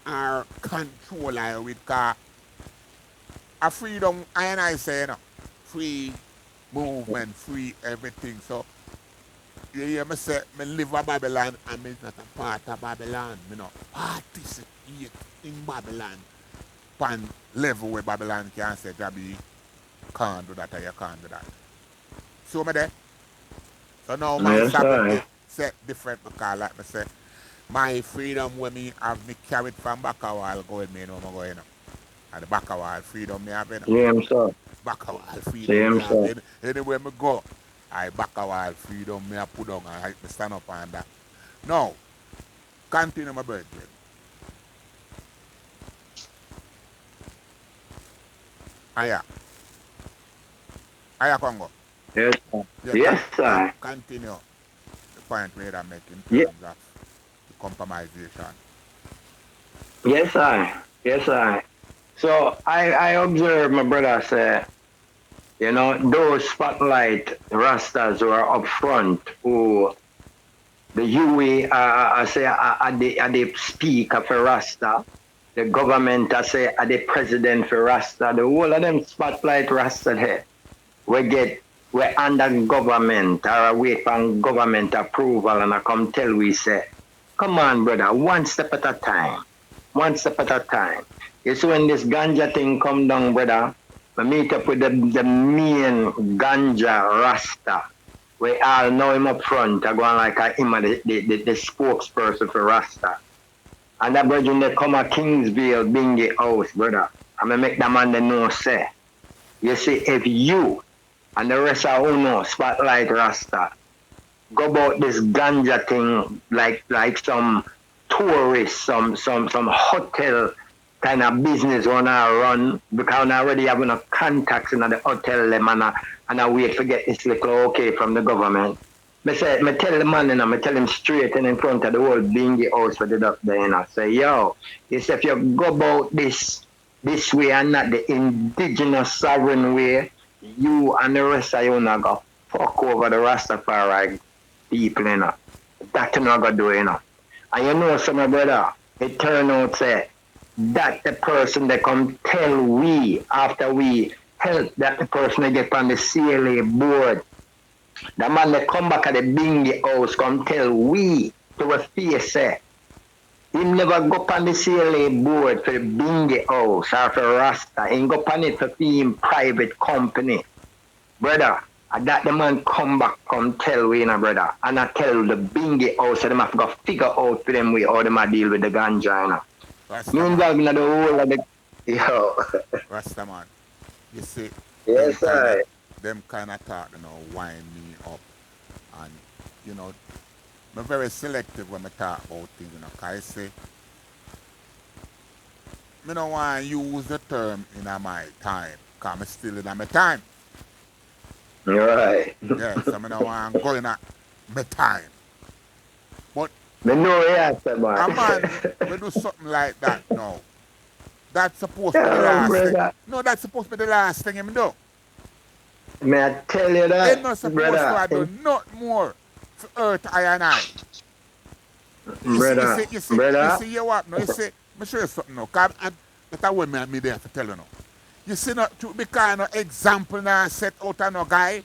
or control I with, cause a freedom I say, free movement, free everything. So you hear me say, me live in Babylon and me not a part of Babylon. Me not participate in Babylon. Pan level where Babylon can say, Jabby, can't do that or you can't do that. So me there. So now my Yes, sovereignty sir. set different because like me say, my freedom when me have me carried from back a while go with me, I'm going. And the back a while freedom me have, Same, sir. back a while freedom me Same, have, sir. anywhere me go. I back a while freedom me have put down and help me stand up and that. Now, continue my birthday. Aya. Aya Congo. Yes, sir. Yeah, Yes, sir. continue the point where I'm making in Ye- terms of the compromisation. Yes, sir. Yes, sir. So I observe my brother say, those spotlight rastas who are up front, who the UE I say they speak of a rasta, the government I say the president for rasta, the whole of them spotlight rasta there. We under government or wait for government approval and I come tell we say, come on brother, one step at a time. One step at a time. You see when this ganja thing come down, brother, we meet up with the main ganja rasta. We all know him up front. I go on like him the spokesperson for Rasta. And that brother they come at Kingsville, Bingy House, brother. I'm gonna make that man they know say. You see, if you and the rest of who know spotlight Rasta go about this ganja thing like some tourist, some hotel kind of business wanna run because I already have enough contacts in the hotel them and I wait to get this little okay from the government. Me tell the man and I tell him straight and in front of the whole bingy house for the doctor and I say, yo, he said if you go about this way and not the indigenous sovereign way, you and the rest of you not go fuck over the Rastafari people, That you not gonna do, And you know some brother, it turn out say that the person that come tell we after we help that the person that get on the CLA board. The man that come back at the bingy house come tell we to a face say he never go on the CLA board for the bingy house or for Rasta. He go on it for him private company. Brother, and that the man come back come tell we brother. And I tell the bingy house so them have to go figure out for them way how them a deal with the ganja, Me Rastaman. involved in the whole of the yo. Rastaman. You see, them Yes, kind of sir. them kind of talk, wind me up. And, I'm very selective when I talk about things, Cause I say, I don't want to use the term in my time. Cause I'm still in my time. You're right. Yes, I don't want to go in my time. But Me know yes, man. a man, we do something like that now. That's supposed to be the Yeah, last thing. brother. No, that's supposed to be the last thing him do. May I tell you Ain't that, not supposed to brother? have done nothing more for earth I and I. Brother, You brother. see, you what now? You see, me show you something now. Cause that's what me there to tell you now. You see, not to be kind of example now set out of no guy.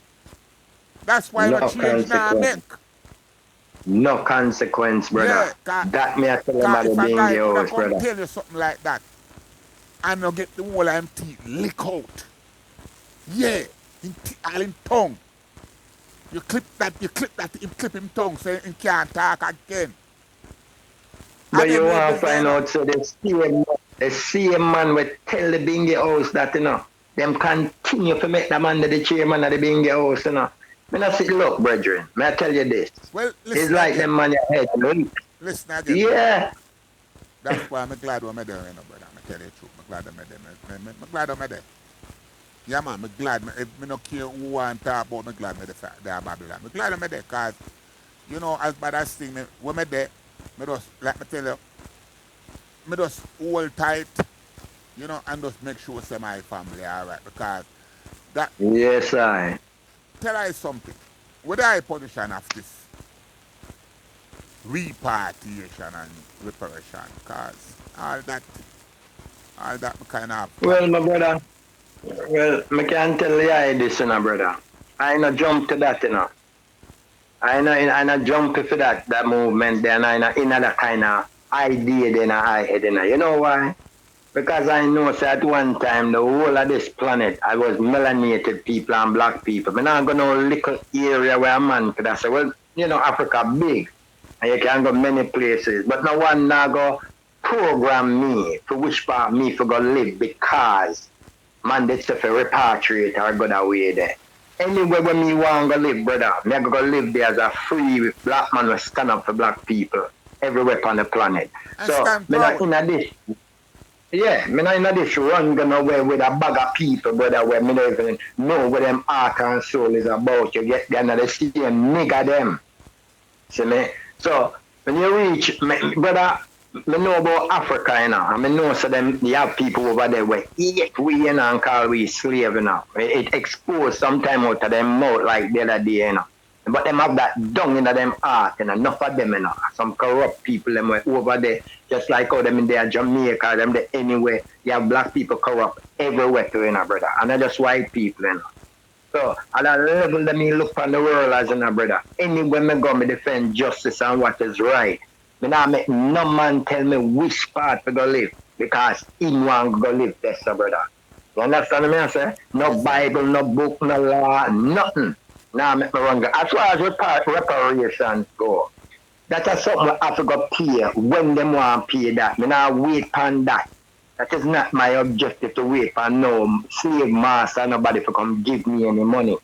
That's why no No change now make. consequence. No consequence, Yeah, brother. That me I tell them at the if a guy bingy could have house, come brother. tell you something like that and not get the whole of him teeth lick out. Yeah, all in tongue. You clip that, him clip him tongue so he can't talk again. And But you then we want to busy, you find know. out so the same man will tell the bingy house that, them continue to make them under the chairman of the bingy house, Me not say, look, brethren, may I tell you this. Well, It's listen like again. them man your head, Listen again, brother. Yeah. That's why I'm glad I'm there, you know, brother. I'm tell you the truth. I'm glad I'm there. I'm glad I'm there. Yeah, man, I'm glad. If me no care who want to talk about, I'm glad I'm there, Babylon. I'm glad I'm there because, you know, as bad as thing, when I'm there, me just, like me tell you, me just hold tight, you know, and just make sure say my family all right because that, Yes, I. tell I something. With the high position of this repatriation and reparation, because all that kind of Well, my brother. Well, me can tell you this, brother. I no jump to that, I no jump for that movement then I no in that kind of idea then I head You know why? Because I know so at one time the whole of this planet I was melanated people and black people. Me not go no little area where a man could have say, well, Africa big and you can go many places. But no one now go program me for which part me for go live because man that's if repatriate or go that way there. Anywhere where me want to live, brother, me I go live there as a free black man who stand up for black people everywhere on the planet. and So stand me not proud. in this me not in this run gonna away with a bag of people, brother, where me don't even know what them heart and soul is about. You get the another same nigga them. See me? So when you reach, brother, me know about Africa, I know so them you have people over there where eat we and call we slave, It exposed sometime out of them mouth like the other day, But them have that dung in them heart, enough of them, Some corrupt people them were over there, just like how them in there Jamaica, them there anywhere. You have black people corrupt everywhere too, brother. And not just white people, So at that level, let me look on the world as a brother. Anywhere me go, me defend justice and what is right. Me not make no man tell me which part to go live because he want to go live there, so brother. You understand me? I say no Yes, sir. Bible, no book, no law, nothing. Now make me run. As far as reparations go, that is something I have to go pay when them want to pay that. Me not wait on that. That is not my objective to wait for no slave master, nobody to come give me any money.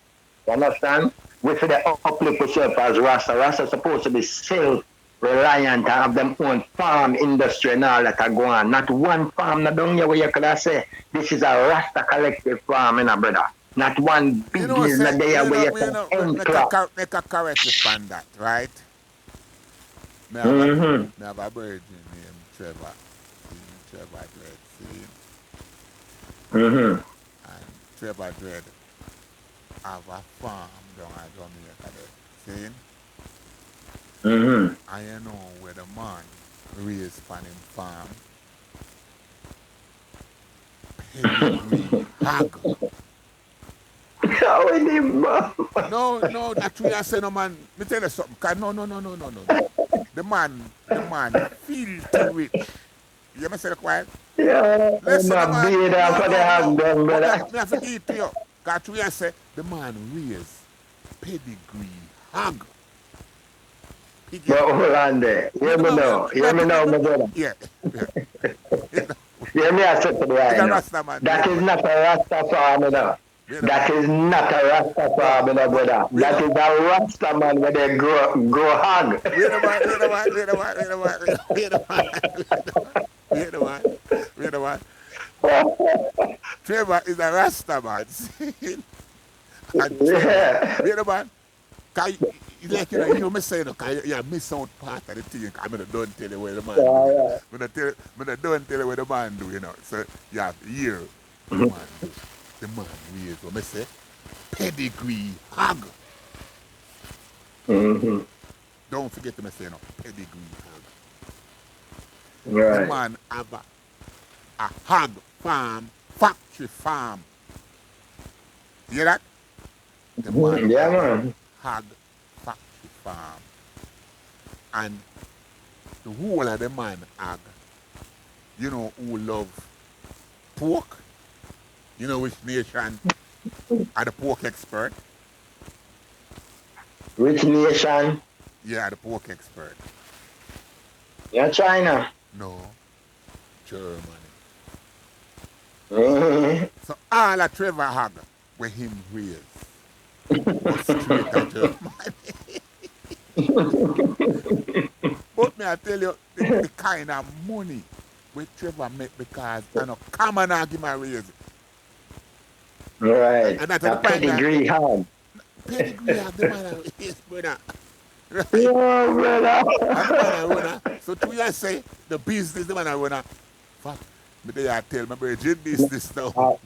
You understand? We for the uplift yourself as Rasta. Rasta supposed to be self-reliant and have them own farm industry and all that are going on. Not one farm, not down here where you could have say, this is a Rasta collective farm, brother. Not one You know, business say, not there where you can enclave. make a corrective on that, right? Mm-hmm. Me have a virgin named Trevor. Trevor Dread, see? Mm-hmm. And Trevor Dread have a farm down at Jamaica there, see? Mm-hmm. And you know where the man raised on him farm, pedigree, hog. How is it, mom? No, that's what I say, no man. Me tell you something. No. The man, filthy rich. You hear me say the quiet? Yeah, Listen, the my man, beard no, for the no, hog no. done, But brother. me have to give it to you. Because we say, the man raised pedigree, hog. But Piggy. hold on there. Hear me now. Hear me now, my brother. Yeah. You know, Hear me I said to the it's right a now. Rasta man, That wait a is minute. not a Rasta farm, Wait a That minute. is not a Rasta No, farm, no, brother. wait That a is a Rasta man where they grow hog. Wait a minute, wait a minute. Wait a minute. Wait a minute. Trevor is a Rasta man. And Trevor, Yeah. wait a minute. Cause like you me say no, cause you miss out part of the thing. I'm gonna don't tell you where the man do, Yeah. I'm gonna don't tell you where the man do, So you have to hear what the man do. The man raised what me say pedigree hog. Mm-hmm. Don't forget to me say no pedigree hog. The Right. man have a hog farm, factory farm. You hear that? The man Yeah, have a man. hog factory farm. And the whole of the man ag, you know, who love pork, you know which nation are the pork expert? Which nation? Yeah, the pork expert. Yeah, China. No, Germany. Mhm. So all a Trevor hag where him raised was straight to Germany. But may I tell you, the kind of money where Trevor make because I know common argument raise. Right. And that's the A point that pedigree hard. pedigree have the man of his brother. Right? Yeah, brother. And the man of runner. So to you say the business the man of runner. Fuck. But they are tell my brother business now. All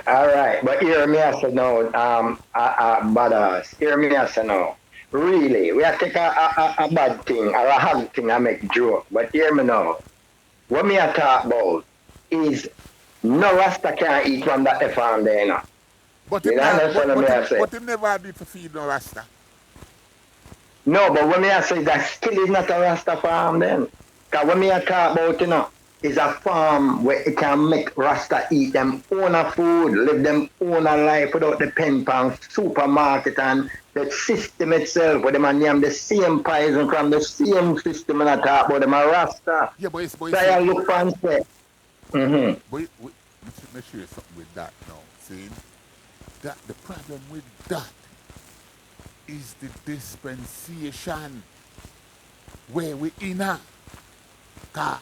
right, but hear me as now, brothers. Hear me as now. Really, we are take a bad thing or a hard thing I make joke, but hear me now. What me I talk about is no Rasta can eat from that farm there now. But You him not, understand what me I say? but him never had it for feed no Rasta. No, but when me I say that still is not a Rasta farm then. Because when me I talk about, is a farm where it can make Rasta eat them own a food, live them own a life without depend on supermarket and the system itself where them and name the same poison from the same system and I talk about them a Rasta. Yeah, but it's So I look and say, but let me show you something with that now. See? That the problem with that is the dispensation where we in a. Cause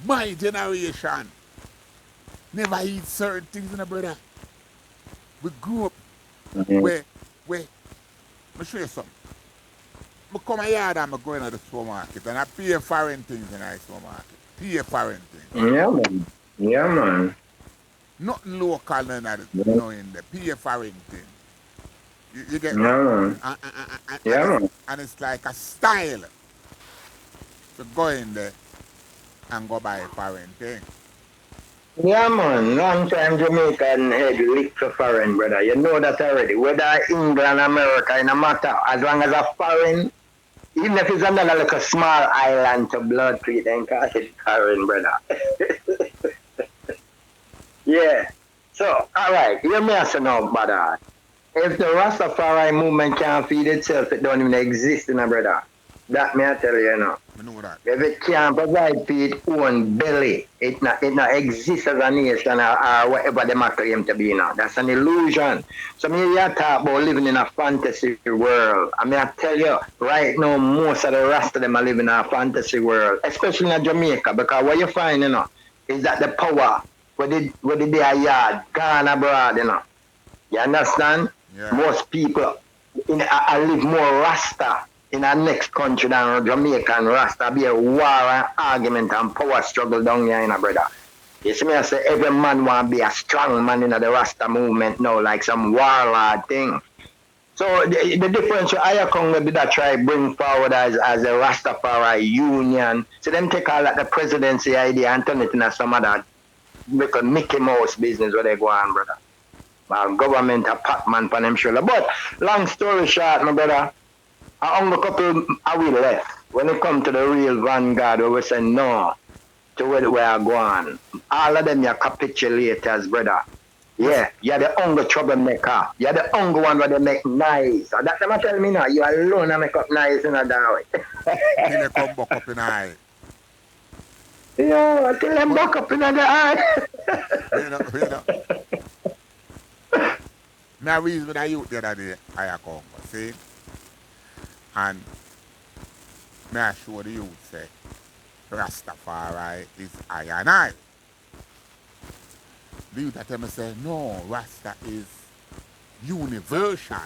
my generation never eat certain things, brother. We grew up where let me show you something. I come a yard and I go into the supermarket and I pay foreign things in the supermarket. Pay foreign things. yeah man, yeah man. Nothing local none of it, no in there. Pay foreign things. You get Yeah me? man, yeah man. And it's like a style to go in there and go buy a foreign thing. Yeah, man. Long time Jamaican head lick for foreign, brother. You know that already. Whether England, America, it no matter. As long as a foreign, even if it's another like a small island to blood creek, then call it foreign, brother. Yeah. So, all right. Hear me as now, brother. If the Rastafari movement can't feed itself, it don't even exist, brother. That me I tell you now. I know that. If it can't provide for its own belly, it not exist as a nation or whatever they might claim to be now. That's an illusion. So me you talk about living in a fantasy world. I mean I tell you, right now most of the rest of them are living in a fantasy world, especially in Jamaica, because what you find, is that the power where they are yard gone abroad, You understand? Yeah. Most people live more Rasta in our next country than Jamaican Rasta. Be a war and argument and power struggle down here, brother. You see me, I say every man want to be a strong man in the Rasta movement now, like some warlord thing. So the difference with Iakongoi that try bring forward as a Rastafari union. So them take all that the presidency idea and turn it into some of that Mickey Mouse business where they go on, brother. Government a Pac-Man for them shoulder. But long story short, my brother, I only couple are we left. When it come to the real vanguard, we say no to where we are going. All of them are capitulators, brother. Yeah, you're the only troublemaker. You're the only one where they make nice. And that them tell me now, you alone and make up nice in a that way. Till they come back up in the eye. Yeah, till them back up in the eye. You know. Now reason with a youth the other day, Iakongoi, see? And may I show the youth say, Rastafari is I and I. The youth that tell me say, no, Rasta is universal.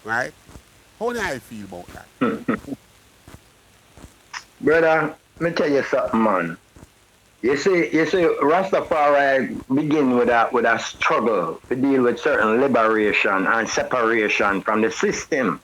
Right? How do I feel about that? Brother, let me tell you something, man. You see, Rastafari begin with a struggle to deal with certain liberation and separation from the system.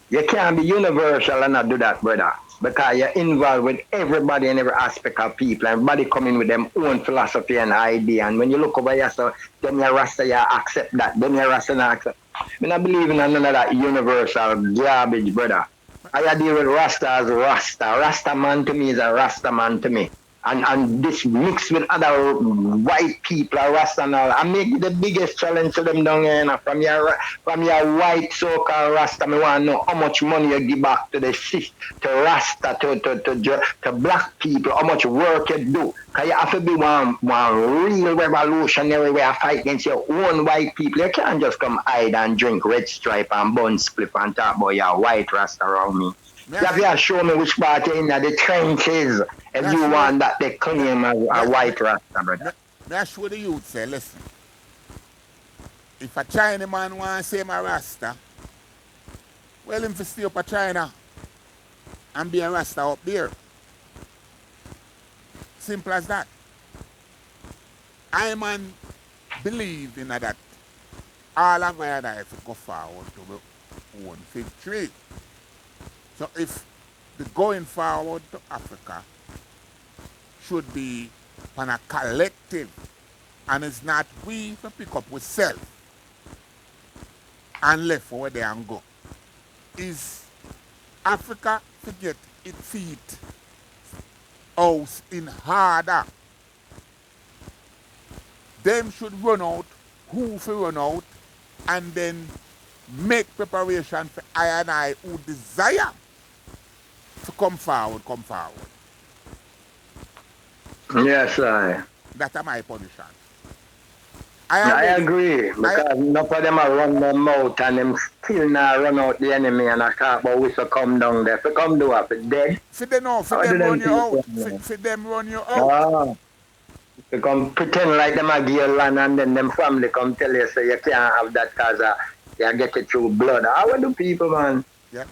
You can't be universal and not do that, brother, because you're involved with everybody in every aspect of people. Everybody coming with their own philosophy and idea. And when you look over here, so then you're Rasta, you accept that. Then you're Rasta, you accept. I not believe in none of that universal garbage, brother. I deal with Rasta as Rasta. Rasta man to me is a Rasta man to me. And this mixed with other white people, Rasta and all. I make the biggest challenge to them down here, you know, from your white so-called Rasta. Me want to know how much money you give back to the to Rasta, to black people, how much work you do. Because you have to be one real revolutionary way of fight against your own white people. You can't just come hide and drink red stripe and bun split and talk about your white Rasta around me. You have to show me which part you're in the trenches if you want that they claim as a white Rasta, brother. May I show the youth say, listen, if a China man wants to say my Rasta, well, him to stay up a China and be a Rasta up there. Simple as that. I man believe in that all of my have to go forward to the own fig tree. So if the going forward to Africa should be on a collective and it's not we to pick up with self and left for where they and go. Is Africa to get its feet house in harder. Them should run out, who for run out, and then make preparation for I and I who desire to come forward. Yes, sir. That's my position. I agree. Because enough of them are run them out and them still not run out the enemy and I talk about we should come down there. For come do it, for dead. For them run you out. For them run you out. They come pretend like them are give you land and then them family come tell you so you can't have that because you get it through blood. How do people, man? Yeah,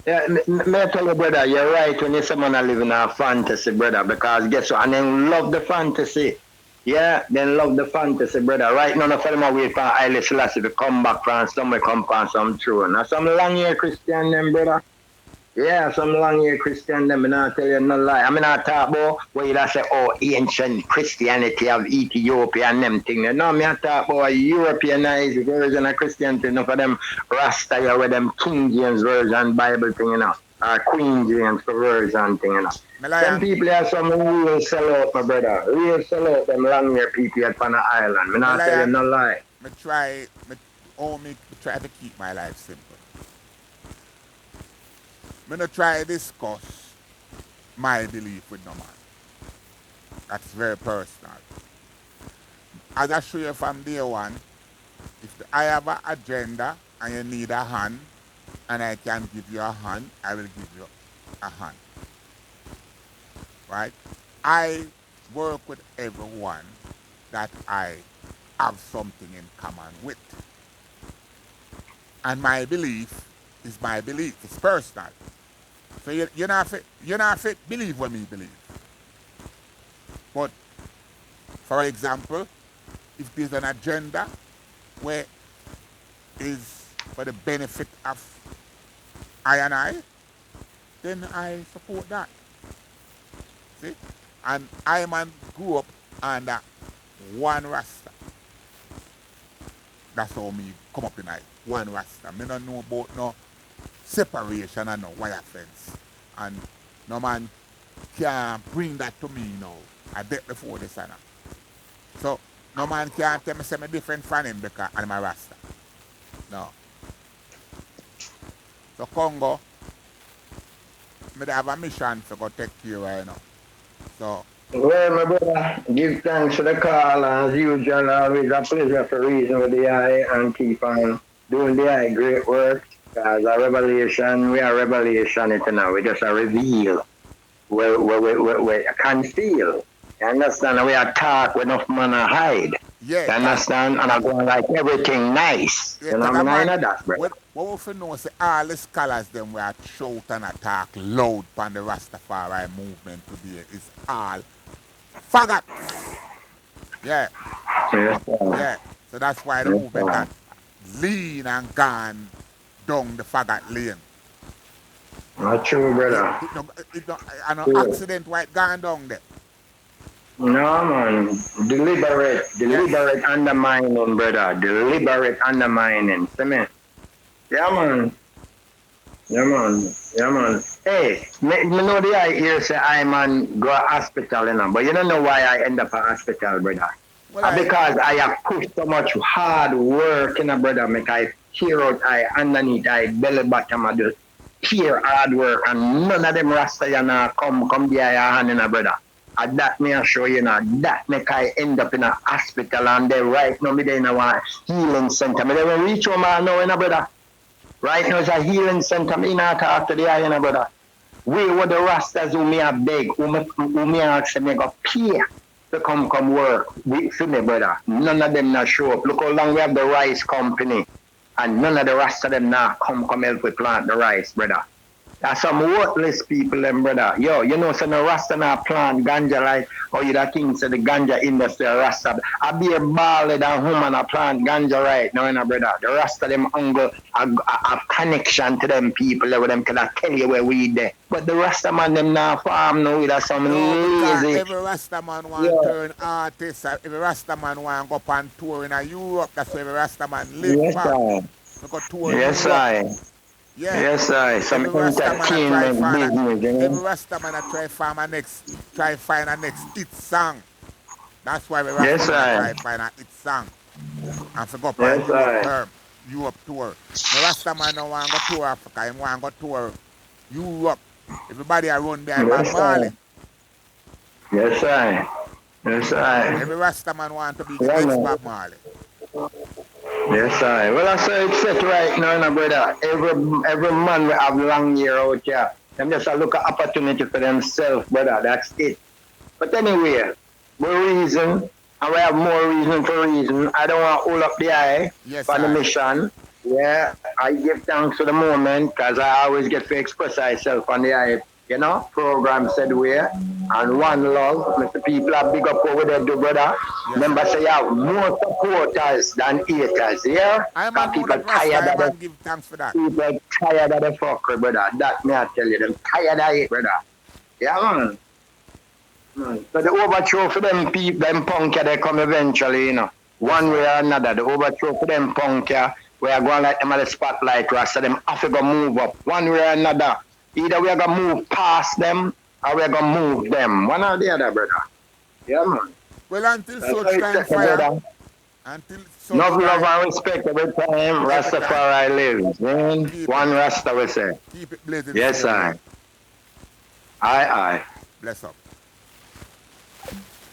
may I tell you, brother, you're right when you say man I live in a fantasy, brother, because guess what? And then love the fantasy. Yeah, then love the fantasy, brother. Right now, no them away from Haile Selassie to come back from somewhere, come from some throne. Now, some long year Christian them, brother. Yeah, some long year Christian them, and I tell you no lie. I mean, I talk about where you say, oh, ancient Christianity of Ethiopia and them things. No, me I talk about a Europeanized version of Christianity, no for them Rasta, you with them King James version Bible thing, you know. Queen James version thing, you know. Some people have some real sell out, my brother. Real sell out them long hair people at the island. Me not tell you no lie. Me try to keep my life simple. Me not try to discuss my belief with no man. That's very personal. As I show you from day one, if I have an agenda and you need a hand, and I can give you a hand, I will give you a hand. Right? I work with everyone that I have something in common with. And my belief is my belief. It's personal. So you're not fit believe what me believe. But for example, if there's an agenda where is for the benefit of I and I, then I support that. See? And I man grew up under one Rasta. That's how me come up in life. One Rasta. Me don't know about no separation and no wire fence. And no man can bring that to me now. I did before this and that. So no man can tell me say me different from him because I'm a Rasta. No. So Congo, I have a mission to go take care right now. So. Well, my brother, give thanks for the call as usual. Always a pleasure for reason with the eye and keep on doing the eye great work. Because a revelation, we are revelation it now. We just a reveal. We conceal. You understand? We are talk with enough man to hide. Yeah. You understand? And I go like everything nice. Yeah, you know what I mean? That, bro. What we know is all the scholars them were shout and attack loud on the Rastafari movement today is all faggot. Yeah. Yeah. So that's why the movement that lean and gone down the faggot lane. Not true, brother. An accident why it gone down there. No, man. Deliberate undermining, brother. Deliberate undermining. See me? Yeah, man. Yeah, man. Yeah, man. Hey, me know the I hear say I man go hospital, but you don't know why I end up at hospital, brother. Well, I Because I have pushed so much hard work, brother, make I tear out I underneath I belly bottom of the pure hard work, and none of them Rasta come there your hand, brother. And that me show that make I end up in a hospital, and they right now me there in a healing center. Me they will reach home now, brother. Right now it's a healing center. Me not talk to the eye, brother. We were the Rastas who me a beg, who me ask me go pay to come work with me, brother. None of them not show up. Look how long we have the rice company, and none of the rest of them not come help we plant the rice, brother. That's some worthless people, them brother. Yo, so no Rasta not plant ganja like, or you that think say the ganja industry Rasta. I be a ball than woman a plant ganja right now, brother. The Rasta them uncle have connection to them people where them can tell you where we there. But the Rasta man them not farm no with some no, because lazy. every Rasta man want to turn artist, every Rasta man want to go up and tour in Europe. That's where every Rasta man live. Yes, I. They go tour Yes, Europe. I. Yeah. Yes, I. Some Every Rasta man a try entertainment find business, every Rasta man a try find a next hit song. That's why every Rasta Yes, man a I. try find a hit song. And for go up on Yes, I. Europe tour. The Rasta man no want go tour Africa, he want go tour Europe. Everybody around there in Bob Yes, Marley. I. Yes, I. Yes, I. Every Rasta man want to be the Yeah, next man. Bob Marley. Yes, I. Well, I say it's set right now, brother. Every man will have long year out here. Them just a look at opportunity for themselves, brother. That's it. But anyway, we reason, and we have more reason for reason. I don't want to hold up the eye Yes, for the I. mission. Yeah, I give thanks for the moment because I always get to express myself on the eye, program said way. And one love, Mr. People are big up over there, do brother. Yes, Remember, I. say you have more supporters than haters, yeah? I Because man know people that Rasta, tired I of the man give thanks for that. people tired of the fucker, brother. That me I tell you, them tired of it, brother. Yeah, man. So the overthrow for them people, them punk they come eventually, Yes, One way I. or another, the overthrow for them punk we are going like them at the spotlight, Rasta, them have to go move up. One way or another. Either we are going to move past them or we are going to move them. One or the other, brother. Yeah, man. Well, until That's how such it's time set, fire, brother. until such Enough love time, and respect every time every time, Rastafari lives. Man. keep it, One Rasta we say. keep it blazing Yes, same way. I. Aye, aye. Bless up.